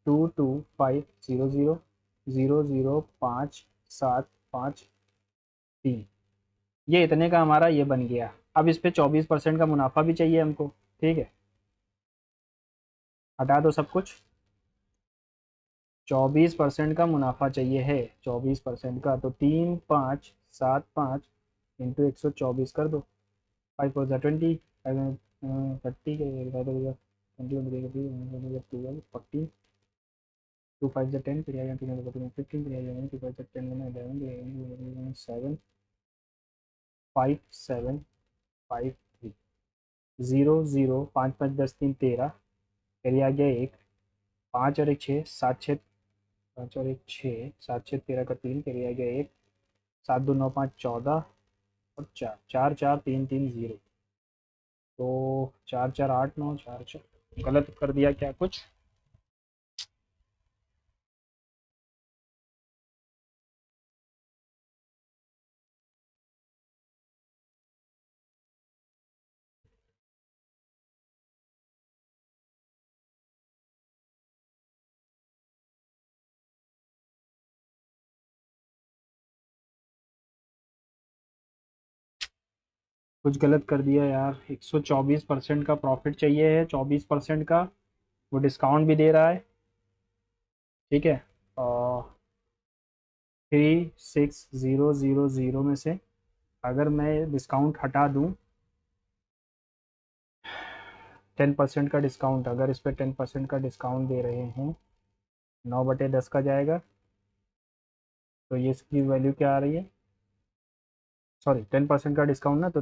2250, 00573। ये इतने का हमारा ये बन गया। अब इस पे 24% का मुनाफा भी चाहिए हमको। ठीक है, हटा दो सब कुछ। 24% का मुनाफा चाहिए है, 24% का, तो 3575 इंटू 124 कर दो। 5 फोर ज़ा 20, 30 12 40, 2 5 ज़ा 10, फिर आएगा 3 15, फिर आएगा 2 5 ज़ा 10 11 7 5 7 5 3 0 0 5 5 10 3 13, फिर आ गया 1 5 और 1 6 7 6, 5 और 1 6 7 6 13 का 3, फिर आ गया 1 7 2 9 5 14 और 4 4 4 3 3 0। तो 4 4 8 9 4 4, गलत कर दिया क्या कुछ? कुछ गलत कर दिया यार। 124% का प्रॉफिट चाहिए है, 24% का, वो डिस्काउंट भी दे रहा है। ठीक है, और 36,000 में से अगर मैं डिस्काउंट हटा दूं, 10% का डिस्काउंट, अगर इस पर 10% का डिस्काउंट दे रहे हैं, 9/10 का जाएगा, तो ये इसकी वैल्यू क्या आ रही है? सॉरी, 10% का डिस्काउंट ना, तो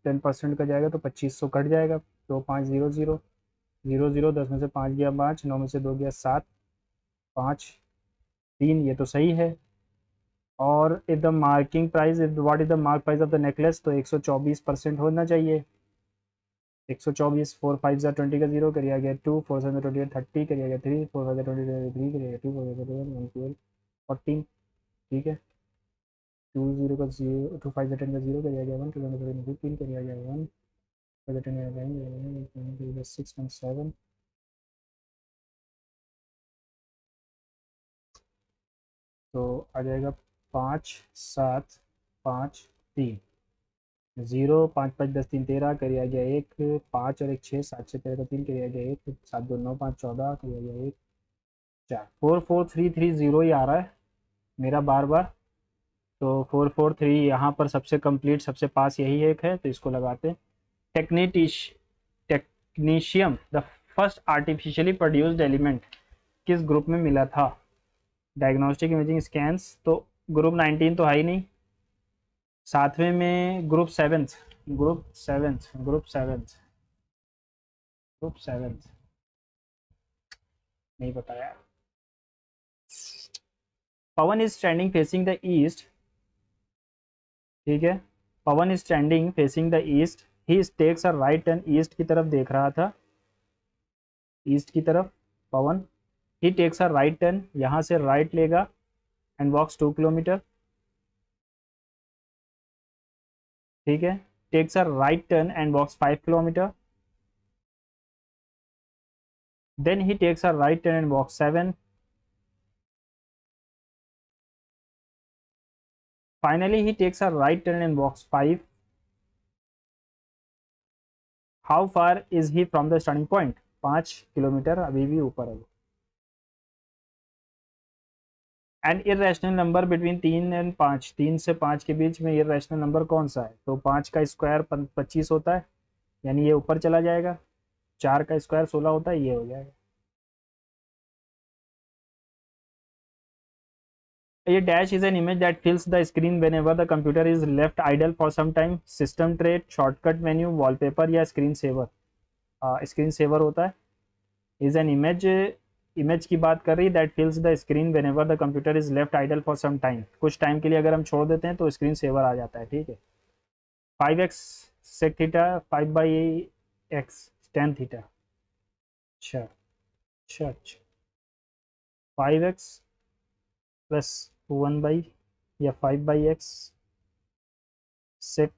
10% का जाएगा तो 2500 कट जाएगा। तो 500, 10 में से 5 गया 5, 9 में से 2 गया 7, 5 3, ये तो सही है। और if the marking price, what is the mark price of the necklace, तो 124% होना चाहिए। 124, 4 5 ज़ा 20 का 0, करिए गया 2, 4 7 28 30, करिए गया 3, 4 5 20 3, करिए 2, 4 7 1 12 14। ठीक है, 2 0 का 0, 2 5 10 का 0, करिए गया 1, 2 7 15, करिए गया 1, 5 10 का 6 1 7। तो आ जाएगा 5 7 5 3, 0 5 5 10 3 13, करिए गया 1 5 और 1 6 7 6 13 का 3, करिए गया 1 7 2 9 5 14, करिए गया 1 4 4 4 3 3 0 ही आ रहा है मेरा बार बार। तो 4 4 3 यहाँ पर सबसे कंप्लीट, सबसे पास यही एक है, तो इसको लगाते हैं। टेक्नीटिश technetium the first artificially produced element किस ग्रुप में मिला था? डायग्नोस्टिक इमेजिंग स्कैन्स, तो ग्रुप 19 तो है ही नहीं। सातवें में group seventh, group seventh, group seventh, group seventh, नहीं बताया। Pavan is standing facing the east. ठीक है, Pavan is standing facing the east, he takes a right turn, east की तरफ देख रहा था, ईस्ट की तरफ Pavan, he takes a right turn, यहाँ से राइट लेगा, एंड वॉक्स 2 किलोमीटर, ठीक है, takes a right turn and walks 5 kilometre, then he takes a right turn and walks 7, finally he takes a right turn and walks 5. How far is he from the starting point? 5 kilometre, अभी भी ऊपर है। And irrational number between 3 and 5, 3 से 5 के बीच में irrational number कौन सा है? तो 5 का स्क्वायर 25 होता है, यानी ये ऊपर चला जाएगा, 4 का स्क्वायर 16 होता है, ये हो जाएगा। ये dash is an image that fills the screen whenever the computer is left idle for some time, system tray, shortcut menu, wallpaper या स्क्रीन सेवर? स्क्रीन सेवर होता है। इज एन इमेज, इमेज की बात कर रही है, that fills the screen whenever the computer is left idle for some time, कुछ time के लिए अगर हम छोड़ देते हैं तो स्क्रीन सेवर आ जाता है, ठीक है। 5x sec theta, 5/x tan theta, अच्छा अच्छा अच्छा, 5x प्लस 1 या 5/x sec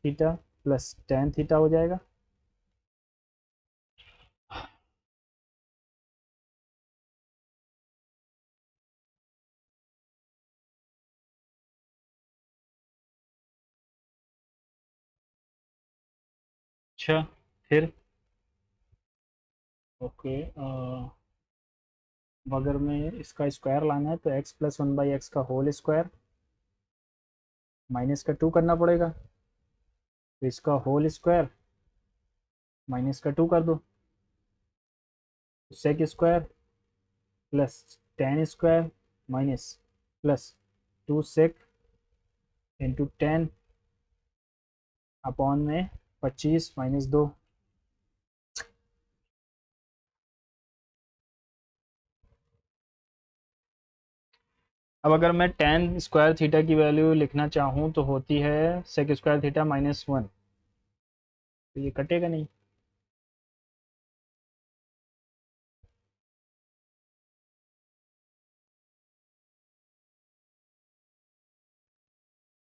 theta plus tan theta हो जाएगा। अच्छा, फिर ओके, अगर मैं इसका स्क्वायर लाना है तो x प्लस 1/x का होल स्क्वायर, माइनस का 2 करना पड़ेगा, तो इसका होल स्क्वायर माइनस का 2 कर दो, sec square plus tan square minus plus 2 sec into 10 upon में 25 माइनस 2। अब अगर मैं tan स्क्वायर थीटा की वैल्यू लिखना चाहूँ तो होती है सेक स्क्वायर थीटा -1, तो ये कटेगा नहीं।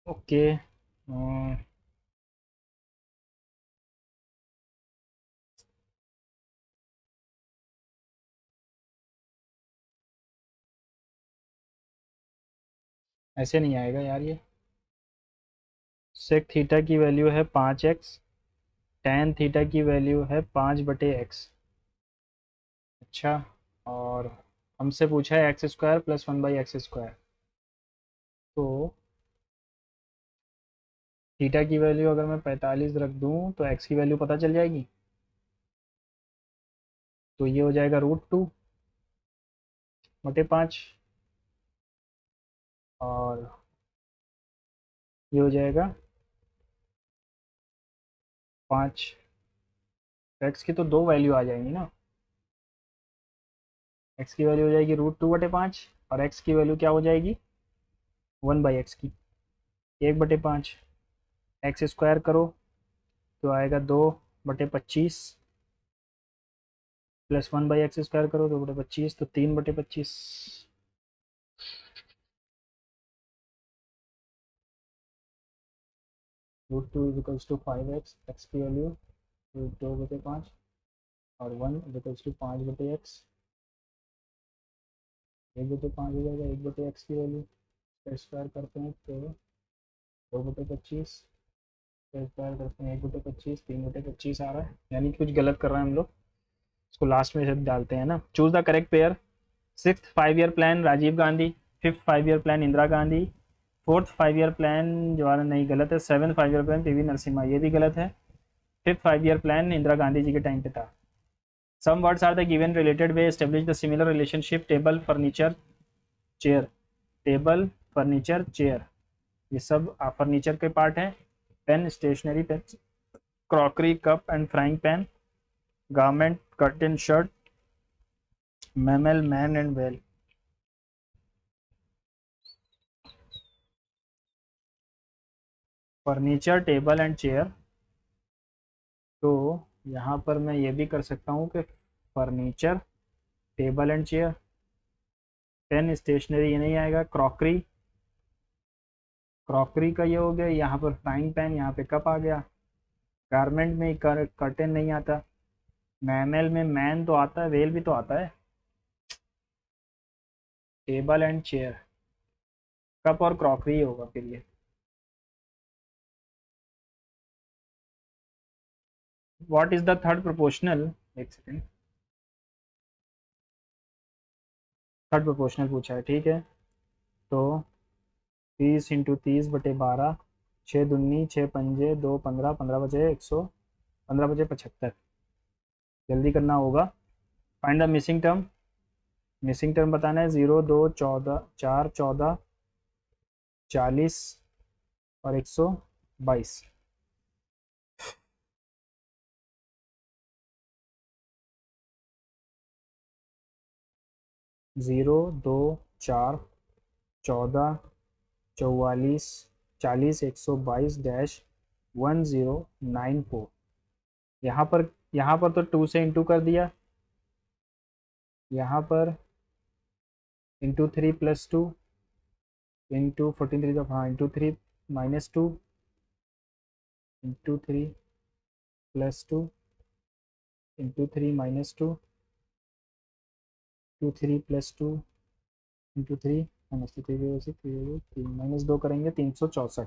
ओके, ऐसे नहीं आएगा यार, ये सेक थीटा की वैल्यू है 5x, tan थीटा की वैल्यू है 5/x, अच्छा, और हमसे पूछा है x square plus 1/x square, तो थीटा की वैल्यू अगर मैं 45 रख दूँ तो एक्स की वैल्यू पता चल जाएगी, तो ये हो जाएगा √2/5, और ये हो जाएगा 5। एक्स की तो दो वैल्यू आ जाएंगी ना, एक्स की वैल्यू हो जाएगी √2/5, और एक्स की वैल्यू क्या हो जाएगी 1/x की 1/5, एक्स स्क्वायर करो तो आएगा 2/25, प्लस 1/x स्क्वायर करो 2/25, तो 3/25। √2 इजिकल्स टू 5x, एक्स की वैल्यू √2/5, और 1 इजिकल्स टू 5/x, 1/5 हो जाएगा 1/x की वैल्यू, स्क्वायर करते हैं तो 2/25, स्क्वायर करते हैं 1/25, 3/25 आ रहा है, यानी कि कुछ गलत कर रहे हैं हम लोग, इसको लास्ट में से डालते हैं ना। Choose the correct pair, 6th 5 year plan Rajiv Gandhi, 5th 5 year plan Indira Gandhi, 4th 5 year plan Jawaharlal, नहीं गलत है, 7th 5 year plan PV Narasimha, ये भी गलत है, 5th 5 year plan Indira Gandhi ji के टाइम पे था। Some words are the given related way establish the similar relationship, table furniture chair, table furniture chair, ये सब फर्नीचर के पार्ट हैं। Pen stationery pen, crockery cup and frying pan, garment curtain shirt, mammal man and whale. Furniture table and chair, तो यहाँ पर मैं ये भी कर सकता हूँ कि furniture table and chair. Pen stationery ये नहीं आएगा। क्रॉकरी, क्रॉकरी का ये हो गया। यहाँ पर फ्राइंग पैन, यहाँ पे कप आ गया। गारमेंट में कर्टेन नहीं आता। मैमल में मैन तो आता है, वेल भी तो आता है। टेबल एंड चेयर, कप और क्रॉकरी होगा फिर ये। What is the third proportional, एक सेकेंड, थर्ड प्रोपोर्शनल पूछा है, ठीक है। तो 30 × 30/12, 6 दूनी 6 पंजे 2 15, 15 बचे 100, 15 बचे 75। जल्दी करना होगा। Find the missing term. Missing term बताना है। 0 2 14, 4 14, 40 और 122। 0 2 4 14 40 122-1094। यहाँ पर तो 2 से इंटू कर दिया। यहाँ पर इंटू 3 + 2 इंटू 14 3, हाँ into 3 -2 into 3 + 2 into 3 - 2 into 3 + 2 into 3 -3 -2 करेंगे 364।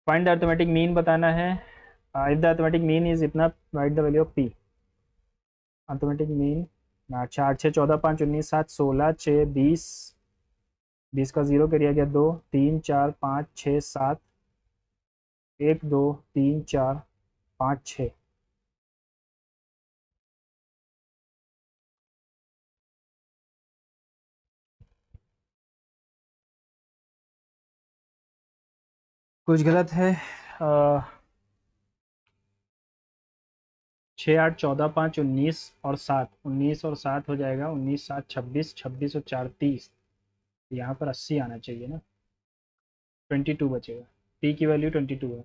फाइंड द अर्थमेटिक मीन बताना है। If the arithmetic mean is इतना, write the value of P. Arithmetic mean 4 6 14 5 19 7 16 6 20, 20 का 0 करिए गया 2 3 4 5 6 7 1 2 3 4 5 6। कुछ गलत है। 6 8 14 5 19 और 7, 19 और 7 हो जाएगा 19 7 26, 26 और 4 30। यहाँ पर 80 आना चाहिए ना। 22 बचेगा। पी की वैल्यू 22 है।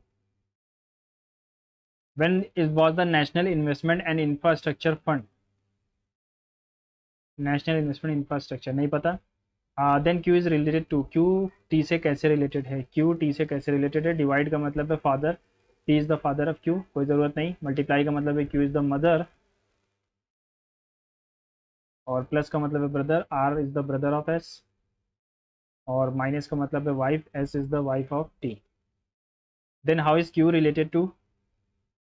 When is was the national investment and infrastructure fund. National investment infrastructure नहीं पता। Then Q is related to, Q T से कैसे रिलेटेड है, क्यू टी से कैसे रिलेटेड है। डिवाइड का मतलब है father, T is the father of Q, कोई ज़रूरत नहीं। मल्टीप्लाई का मतलब है क्यू इज द मदर, और प्लस का मतलब है brother, R is the brother of S, और माइनस का मतलब है wife, S is the wife of T. Then how is Q related to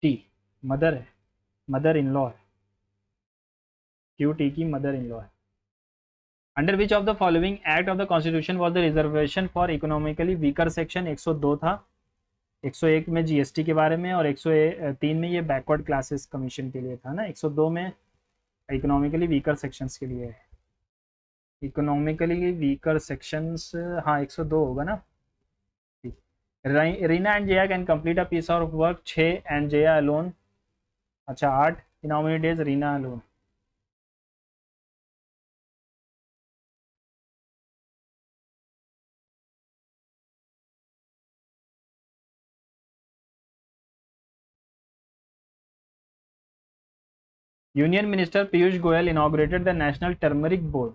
T. Mother है, मदर इन लॉ है, क्यू टी की मदर इन लॉ है। Under which of the following act of the constitution was the reservation for economically weaker section. 102 था। 101 में GST के बारे में, और 103 में ये बैकवर्ड क्लासेस कमीशन के लिए था ना। 102 में इकोनॉमिकली वीकर सेक्शंस के लिए है। इकोनॉमिकली वीकर सेक्शंस, हाँ 102 होगा ना। Reena and Jaya can complete a piece of work 6 and Jaya alone. अच्छा 8 in how many days Reena alone. Union minister Piyush Goyal inaugurated the national turmeric board,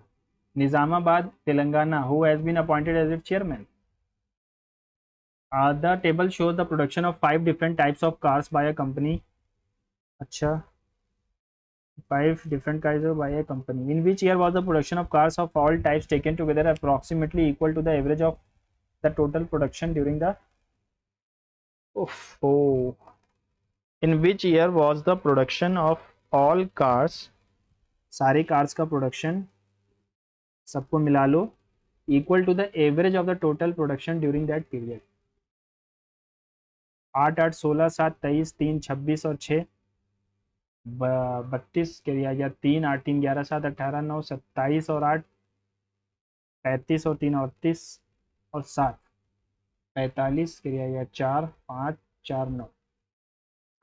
Nizamabad, Telangana, who has been appointed as its chairman. The table shows the production of 5 different types of cars by a company. अच्छा, 5 different cars by a company. In which year was the production of cars of all types taken together approximately equal to the average of the total production during the. Oh. In which year was the production of all cars, सारे cars का production सबको मिला लो, equal to the average of the total production during that period. 8 8 16 7 23 3 26 और 6 32 के दिया गया। 3 8 3 11 7 18 9 27 और 8 35 और 3 38 और 7 45 के दिया गया। 4 5 4 9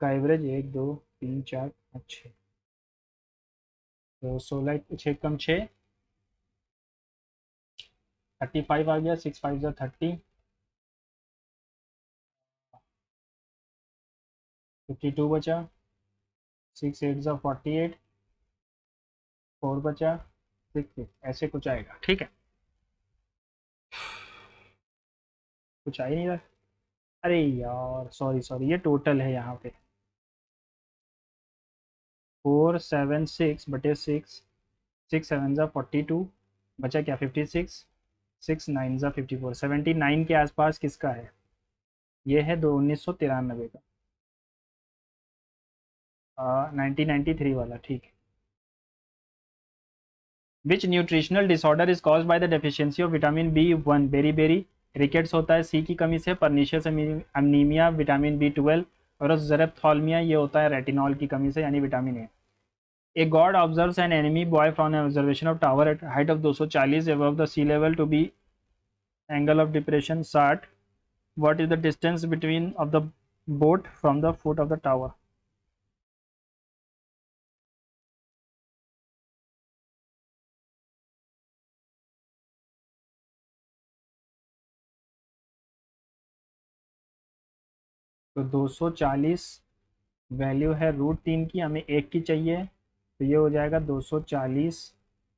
का एवरेज 1 2 3 4 5 6। तो 16 6 कम 6 35 आ गया, 6 5 30, 52 बचा, 6 8 48, 4 बचा, 6 6, ऐसे कुछ आएगा। ठीक है, कुछ आ ही नहीं रहा। अरे यार सॉरी सॉरी, ये टोटल है यहाँ पे 4 7 6 बटे 6, 6 7 42, बचा क्या 56, 6 9 54, 79 के आसपास किसका है? ये है दो 1993 का, 1993 वाला। ठीक है। Which nutritional disorder is caused by the deficiency of vitamin B1 beri beri, rickets होता है सी की कमी से, परनीशियस अनीमिया विटामिन B12, और ज़ेरेप्थाल्मिया ये होता है रेटिनॉल की कमी से यानी vitamin A. A god observes an enemy boy from an observation of tower at height of 240 above the sea level to be angle of depression 60. What is the distance between of the boat from the foot of the tower? तो 240 value है √3 की, हमें 1 की चाहिए, तो ये हो जाएगा 240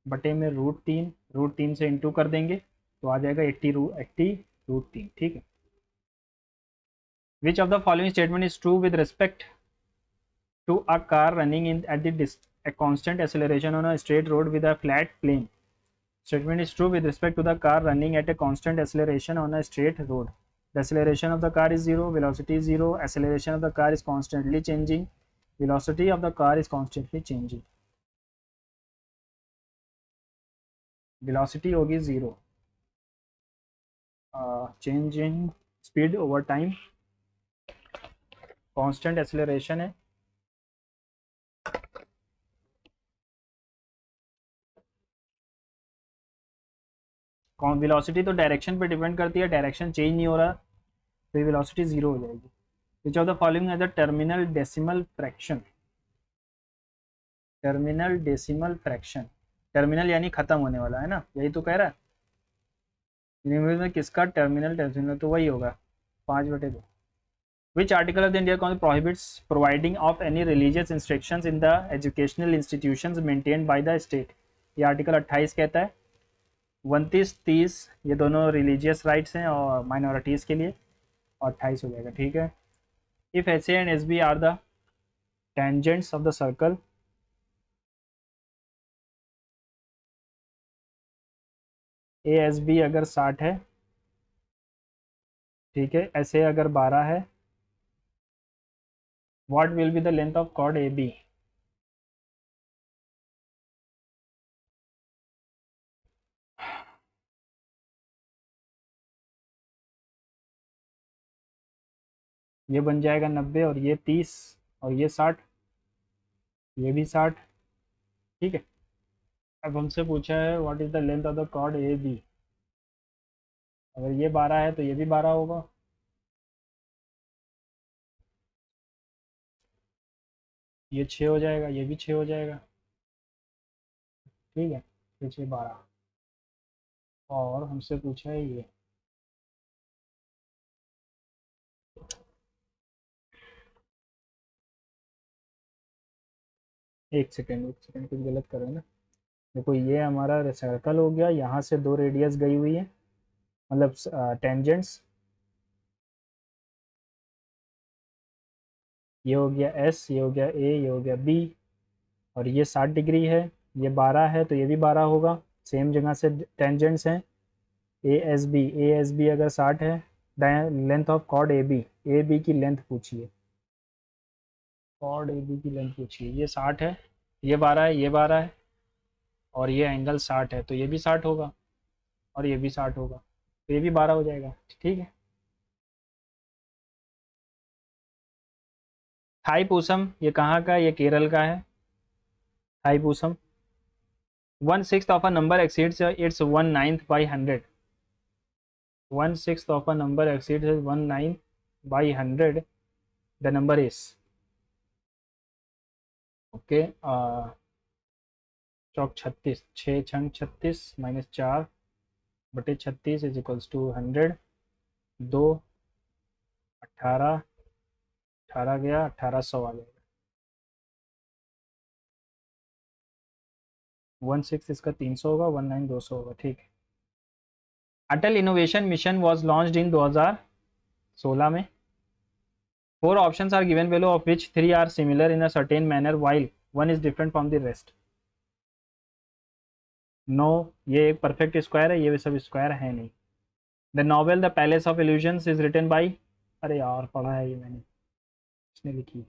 बटे में √3, √3 से इंटू कर देंगे तो आ जाएगा 80 √3। ठीक है। Which of the following statement is true with respect to a car running in at the a constant acceleration on a straight road with a flat plane? Statement is true with respect to the car running at a constant acceleration on a straight road. The acceleration of the car is zero, velocity is zero, acceleration of the car is constantly changing, velocity of the car is constantly changing. Velocity होगी zero, changing speed over time, constant acceleration है, velocity तो direction पे depend करती है, direction change नहीं हो रहा तो वेलोसिटी जीरो हो जाएगी। Which of the following is a terminal decimal fraction? Terminal decimal fraction, terminal यानी खत्म होने वाला है ना, यही तो कह रहा है। न्यूमरल में किसका टर्मिनल डेसिमल, तो वही होगा 5/2। Which article of the India constitution prohibits providing of any religious instructions in the educational institutions maintained by the state? ये आर्टिकल 28 कहता है। 29 30 ये दोनों रिलीजियस राइट्स हैं और माइनॉरिटीज़ के लिए, और 28 हो जाएगा। ठीक है। If S A and S B are the tangents of the circle, A S B अगर 60 है, ठीक है, एस ए अगर 12 है, what will be the length of chord A B? ये बन जाएगा 90, और ये 30, और ये 60, ये भी 60। ठीक है। अब हमसे पूछा है what is the length of the chord A B, अगर ये 12 है तो ये भी 12 होगा, ये 6 हो जाएगा, ये भी 6 हो जाएगा। ठीक है, तो 6 12, और हमसे पूछा है ये, एक सेकेंड कुछ गलत कर रहे हैं ना। देखो ये हमारा सर्कल हो गया, यहाँ से 2 रेडियस गई हुई है, मतलब टेंजेंट्स, ये हो गया एस, ये हो गया ए, ये हो गया बी, और ये 60 डिग्री है, ये 12 है तो ये भी 12 होगा, सेम जगह से टेंजेंट्स हैं। ए एस बी अगर 60 है, length of chord A B की लेंथ पूछिए, कॉर्ड ए बी की लेंथ पूछिए। ये 60 है, ये 12 है, ये 12 है, और ये एंगल 60 है तो ये भी 60 होगा, और ये भी 60 होगा, तो ये भी 12 हो जाएगा। ठीक है। थाईपुसम ये कहाँ का है? ये केरल का है Thaipusam. 1/6 of a number exceeds its 1/9 by 100. 1/6 of a number exceeds its 1/9 by 100. The number is, okay, चौक 36, 6 छंग 36 -4 बटे 36 इज इक्वल्स टू 100, 2, 18, 18 गया, 1800 आ जाएगा। 16 इसका 300 होगा, 19 200 होगा, ठीक है। Atal innovation mission was launched in 2016 में। 4 options are given below, of which 3 are similar in a certain manner while one is different from the rest. No, ये एक परफेक्ट स्क्वायर है, ये सब स्क्वायर है नहीं। The novel the palace of illusions is written by, अरे यार पढ़ा है ये मैंने, इसने लिखी।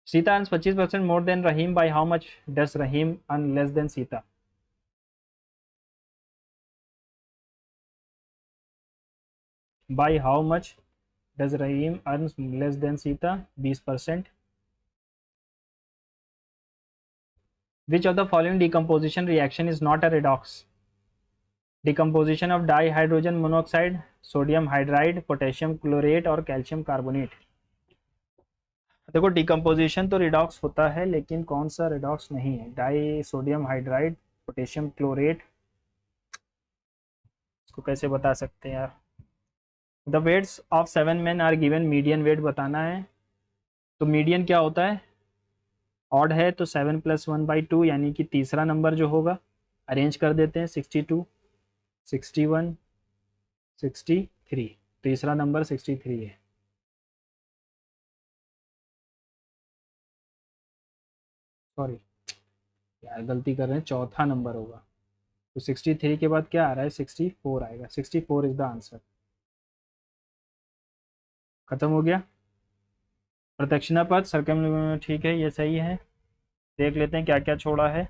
Sita earns 25% more than Rahim, by how much does Rahim earn less than Sita? By how much does Rahim earn less than Sita? 20%। Which of the following decomposition reaction is not a redox? Decomposition of di hydrogen monoxide, sodium hydride, potassium chlorate और calcium carbonate. देखो decomposition तो redox होता है, लेकिन कौन सा redox नहीं है? Di sodium hydride, potassium chlorate, इसको कैसे बता सकते हैं यार? The weights of 7 men are given, median weight बताना है। तो मीडियन क्या होता है? ऑड है तो 7 + 1/2, यानी कि तीसरा नंबर जो होगा, अरेंज कर देते हैं। 62, 61, 63, तीसरा नंबर 63 है। सॉरी यार, गलती कर रहे हैं, चौथा नंबर होगा। तो 63 के बाद क्या आ रहा है? 64 आएगा। 64 इज द आंसर। खत्म हो गया। प्रदक्षिणा पथ सर्कम, ठीक है, ये सही है। देख लेते हैं क्या क्या छोड़ा है।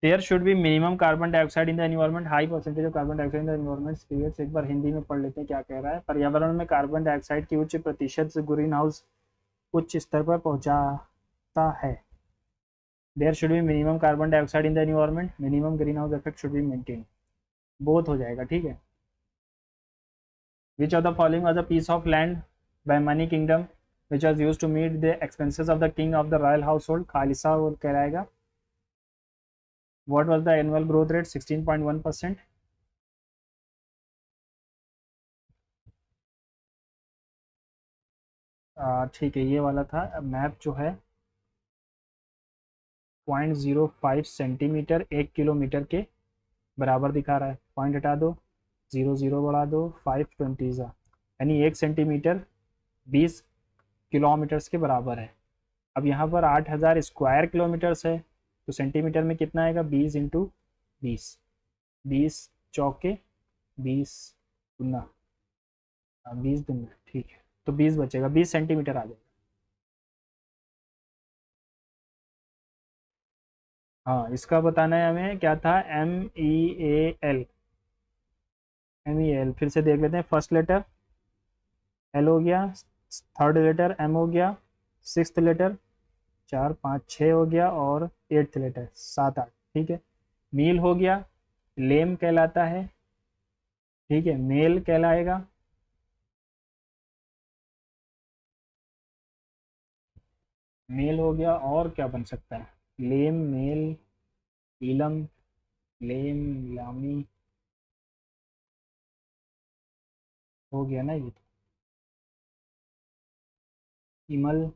There should be minimum carbon dioxide in the environment, high percentage of carbon dioxide in the environment creates. एक बार हिंदी में पढ़ लेते हैं क्या कह रहा है। पर्यावरण में कार्बन डाइऑक्साइड की उच्च प्रतिशत से ग्रीन हाउस उच्च स्तर पर पहुंचाता है। There should be minimum carbon dioxide in the environment, minimum green house effect should be maintain. Both हो जाएगा, ठीक है। Which of the following was a piece of land by money kingdom which was used to meet the expenses of the king of the royal household? खालिसा वो कहलाएगा। What was the annual growth rate? 16.1%. ठीक है, ये वाला था। Map जो है 0.05 सेंटीमीटर 1 किलोमीटर के बराबर दिखा रहा है। पॉइंट हटा दो, 0 बढ़ा दो, 520 यानी 1 सेंटीमीटर 20 किलोमीटर्स के बराबर है। अब यहाँ पर 8000 स्क्वायर किलोमीटर्स है, तो सेंटीमीटर में कितना आएगा? 20 × 20, 20 चौके 20 गुना, 20 दुना, ठीक है, तो 20 बचेगा, 20 सेंटीमीटर आ जाएगा। हाँ, इसका बताना है हमें, क्या था? MEAL, MEAL। फिर से देख लेते हैं। फर्स्ट लेटर L हो गया, थर्ड लेटर M हो गया, सिक्स्थ लेटर 4 5 6 हो गया, और एट्थ लेटर 7 8, ठीक है। मील हो गया, लेम कहलाता है, ठीक है, मेल कहलाएगा। मेल हो गया, और क्या बन सकता है? लेम, मेल, ईलम, लेम, लामी, हो गया ना ये तो। इमल।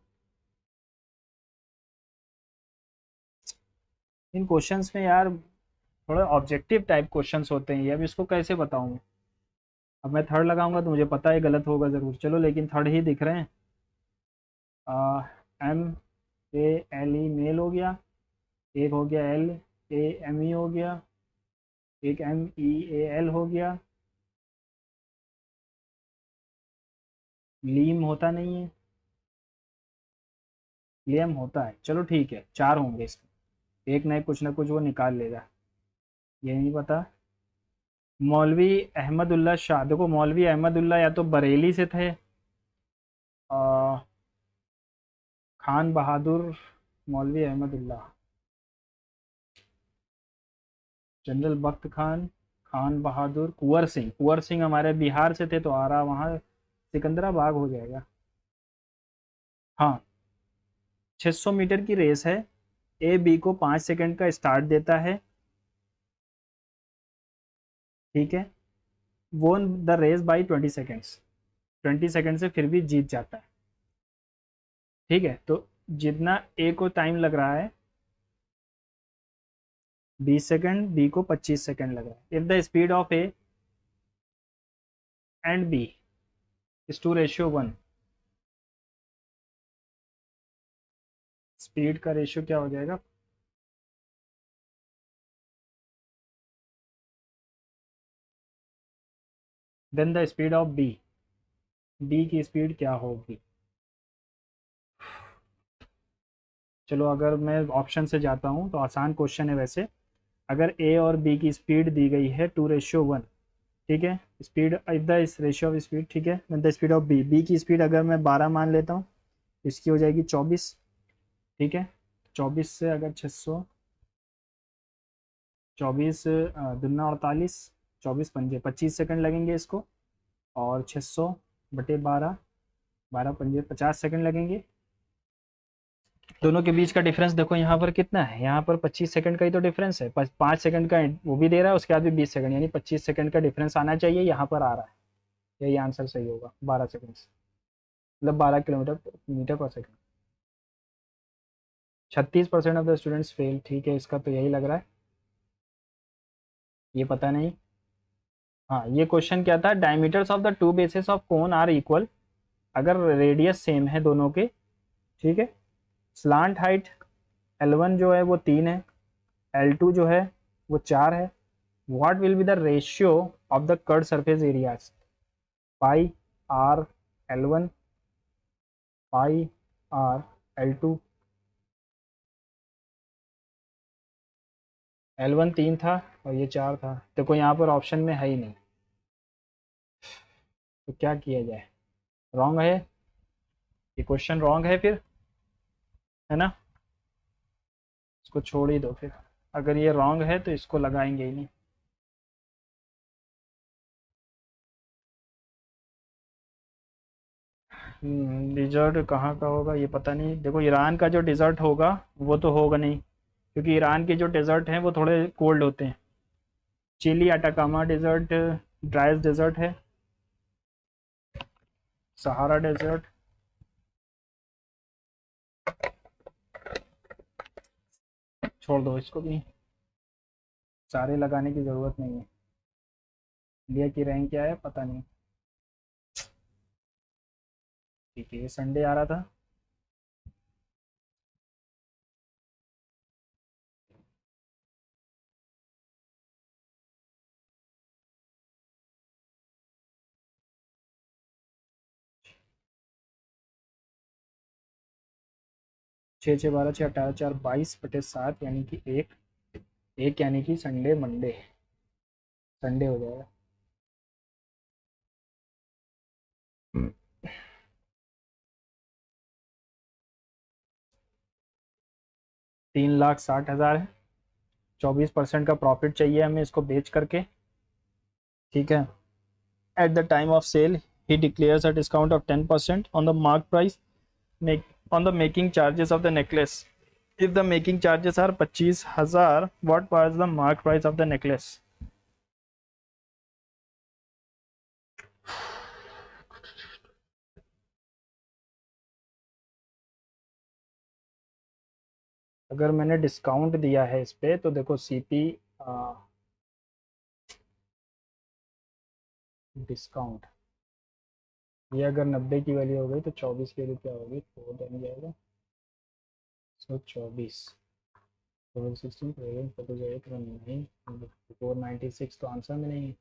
इन क्वेश्चंस में यार थोड़ा ऑब्जेक्टिव टाइप क्वेश्चंस होते हैं ये, अब इसको कैसे बताऊं? अब मैं थर्ड लगाऊंगा तो मुझे पता है गलत होगा ज़रूर, चलो लेकिन थर्ड ही दिख रहे हैं। MEALE मेल हो गया, एक हो गया LAME हो गया, एक MEAL हो गया। लीम होता नहीं है, लेम होता है। चलो ठीक है, 4 होंगे इसके, एक ना कुछ ना कुछ वो निकाल लेगा। ये नहीं पता। मौलवी अहमदुल्ला शाह, देखो मौलवी अहमदुल्ला या तो बरेली से थे, आ, खान बहादुर, मौलवी अहमदुल्ला, जनरल बख्त खान, खान बहादुर, कुंवर सिंह। कुंवर सिंह हमारे बिहार से थे, तो आ रहा वहाँ सिकंदराबाग हो जाएगा। हाँ, 600 मीटर की रेस है। A B को 5 सेकंड का स्टार्ट देता है, ठीक है, won the race by 20 seconds, 20 second से फिर भी जीत जाता है। ठीक है, तो जितना ए को टाइम लग रहा है 20 सेकेंड, बी को 25 सेकेंड लग रहा है। If the speed of A and B is two ratio 1, speed का रेशियो क्या हो जाएगा, then the speed of B, B की स्पीड क्या होगी। चलो अगर मैं ऑप्शन से जाता हूँ तो आसान क्वेश्चन है वैसे। अगर ए और बी की स्पीड दी गई है 2:1, ठीक है, स्पीड इफ द इस रेशियो ऑफ स्पीड, ठीक है, the speed of B, B की स्पीड अगर मैं 12 मान लेता हूँ, इसकी हो जाएगी 24। ठीक है, 24 से अगर 600, 24 दूना 48, 24 पंजे 25 सेकंड लगेंगे इसको, और 600/12, 12 पंजे 50 सेकंड लगेंगे। दोनों के बीच का डिफरेंस देखो यहाँ पर कितना है, यहाँ पर 25 सेकंड का ही तो डिफरेंस है, 5 सेकंड का वो भी दे रहा है, उसके बाद भी 20 सेकंड, यानी 25 सेकंड का डिफरेंस आना चाहिए, यहाँ पर आ रहा है, यही आंसर सही होगा, 12 सेकंड, मतलब 12 किलोमीटर मीटर पर second. 36% of the students fail, ठीक है, इसका तो यही लग रहा है, ये पता नहीं। हाँ, ये क्वेश्चन क्या था, diameters of the two bases of cone are equal, अगर रेडियस सेम है दोनों के, ठीक है, स्लांट हाइट L1 जो है वो 3 है, L2 जो है वो 4 है, what will be the ratio of the curve surface areas, pi R L1, pi R L2। L1 3 था और ये 4 था, देखो यहाँ पर ऑप्शन में है ही नहीं, तो क्या किया जाए, रॉन्ग है, ये क्वेश्चन रॉन्ग है फिर, है ना, इसको छोड़ ही दो फिर, अगर ये रॉन्ग है तो इसको लगाएंगे ही नहीं। डिजर्ट कहाँ का होगा ये पता नहीं, देखो ईरान का जो डिज़र्ट होगा वो तो होगा नहीं, क्योंकि ईरान के जो डेजर्ट हैं वो थोड़े कोल्ड होते हैं। Chile Atacama desert driest desert है, सहारा डेजर्ट, छोड़ दो इसको भी, सारे लगाने की ज़रूरत नहीं है। इंडिया की रैंक क्या है पता नहीं। ठीक है, संडे आ रहा था, 6 6 12 6 18 4 22/7 यानी कि एक, एक यानी कि संडे मंडे, संडे हो जाएगा। 3,60,000 है, 24% का प्रॉफिट चाहिए हमें इसको बेच करके। ठीक है, at the time of sale he declares a discount of 10% on the mark price, make on the making charges of the necklace. If the making charges are 25,000, what was the mark price of the necklace? अगर मैंने discount दिया है इस पे तो देखो CP discount, ये अगर 90 की वैल्यू हो गई तो 24 की वैल्यू क्या होगी, 4 बन जाएगा, 124, 416 496 तो आंसर में नहीं है,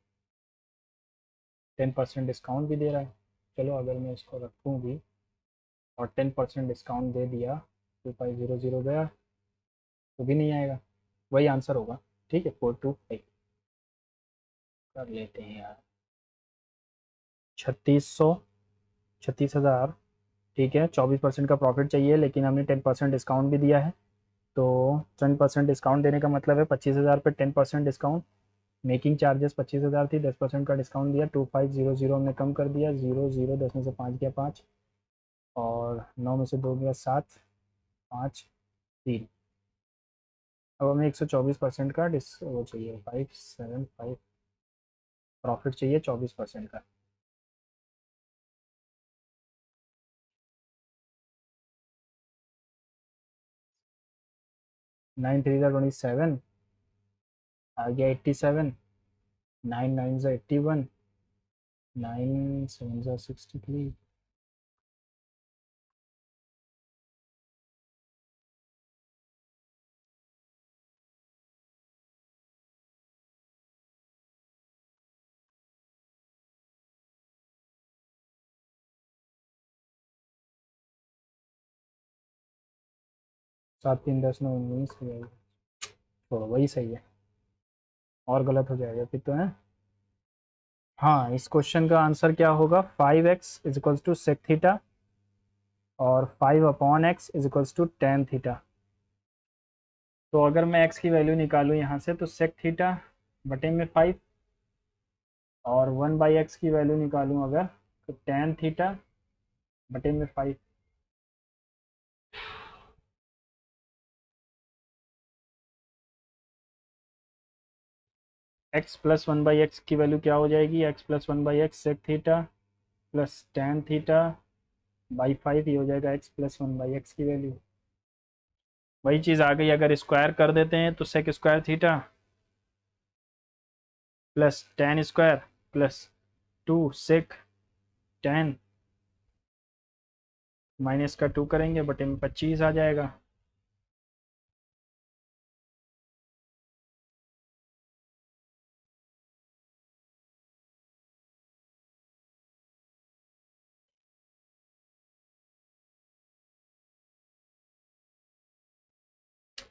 10% डिस्काउंट भी दे रहा है। चलो अगर मैं इसको रखूँ भी और 10% डिस्काउंट दे दिया, 2500 गया तो भी नहीं आएगा, वही आंसर होगा। ठीक है, 425 कर लेते हैं यार, 3600, 36,000। ठीक है, 24% का प्रॉफिट चाहिए लेकिन हमने 10% डिस्काउंट भी दिया है, तो 10% डिस्काउंट देने का मतलब है 25,000 पे 10% डिस्काउंट, मेकिंग चार्जेस 25,000 थी, 10% का डिस्काउंट दिया, 2500 हमने कम कर दिया, 0 0 10 में से 5 गया 5, और 9 में से 2 गया 7, 5 3, अब हमें 124% का डिस वो चाहिए, 575। प्रॉफिट चाहिए 24% का। 9 3 27, आ गया 87, 9 9 81, 9 7 63। 7 3 10 9 19 छोड़ो, वही सही है, और गलत हो जाएगा फिर तो है। हाँ, इस क्वेश्चन का आंसर क्या होगा, 5x = sec थीटा और 5/x = tan थीटा। तो अगर मैं x की वैल्यू निकालूँ यहाँ से तो sec थीटा बटे में 5, और 1/x की वैल्यू निकालूँ अगर तो tan थीटा बटे में 5। x प्लस 1/x की वैल्यू क्या हो जाएगी, x plus 1/x sec theta plus tan theta by 5, ये हो जाएगा x प्लस 1/x की वैल्यू। वही चीज़ आ गई, अगर स्क्वायर कर देते हैं तो sec square theta plus tan square plus 2 sec tan minus का 2 करेंगे बटे में 25 आ जाएगा।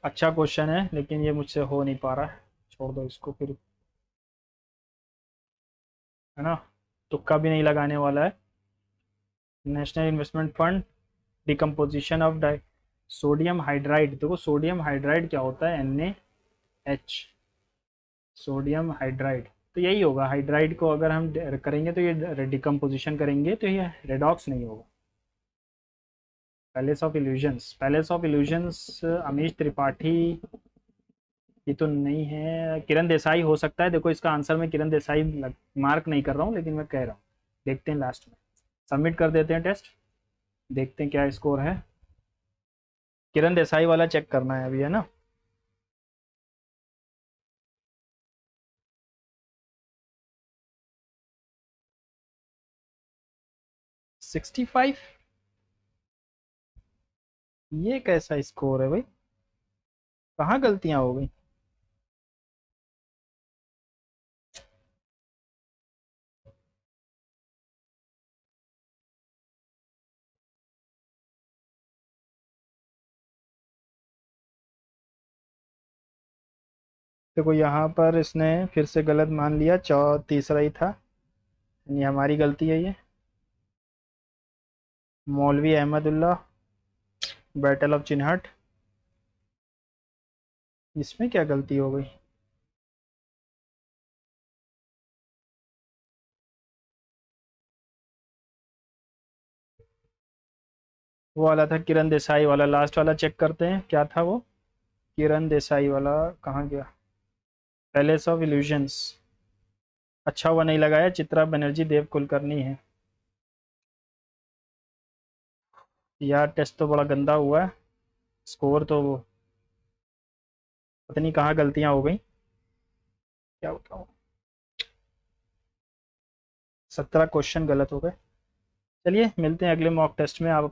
अच्छा क्वेश्चन है लेकिन ये मुझसे हो नहीं पा रहा है, छोड़ दो इसको फिर, है ना, तुक्का भी नहीं लगाने वाला है। National investment fund, decomposition of die sodium hydride. देखो सोडियम हाइड्राइड क्या होता है, NaH, सोडियम हाइड्राइड। तो यही होगा, हाइड्राइड को अगर हम करेंगे तो ये डिकम्पोजिशन करेंगे तो ये रेडॉक्स नहीं होगा। Palace of illusions, palace of illusions Amish Tripathi, ये तो नहीं है। किरण देसाई हो सकता है, देखो इसका आंसर मैं किरण देसाई मार्क नहीं कर रहा हूँ लेकिन मैं कह रहा हूँ, देखते हैं लास्ट में। सबमिट कर देते हैं टेस्ट, देखते हैं क्या स्कोर है। किरण देसाई वाला चेक करना है अभी, है ना। 65, ये कैसा स्कोर है भाई, कहाँ गलतियां हो गई। देखो यहाँ पर इसने फिर से गलत मान लिया, तीसरा ही था, ये हमारी गलती है ये। मौलवी अहमदुल्ला, बैटल ऑफ चिन्हट, इसमें क्या गलती हो गई। वो वाला था किरण देसाई वाला, लास्ट वाला चेक करते हैं क्या था वो। किरण देसाई वाला कहाँ गया, पैलेस ऑफ इल्यूजन्स। अच्छा हुआ नहीं लगाया, चित्रा बनर्जी देव कुलकर्णी है। यार टेस्ट तो बड़ा गंदा हुआ है, स्कोर तो पता नहीं कहाँ गलतियां हो गई, क्या बताऊँ। 17 क्वेश्चन गलत हो गए। चलिए मिलते हैं अगले मॉक टेस्ट में, आप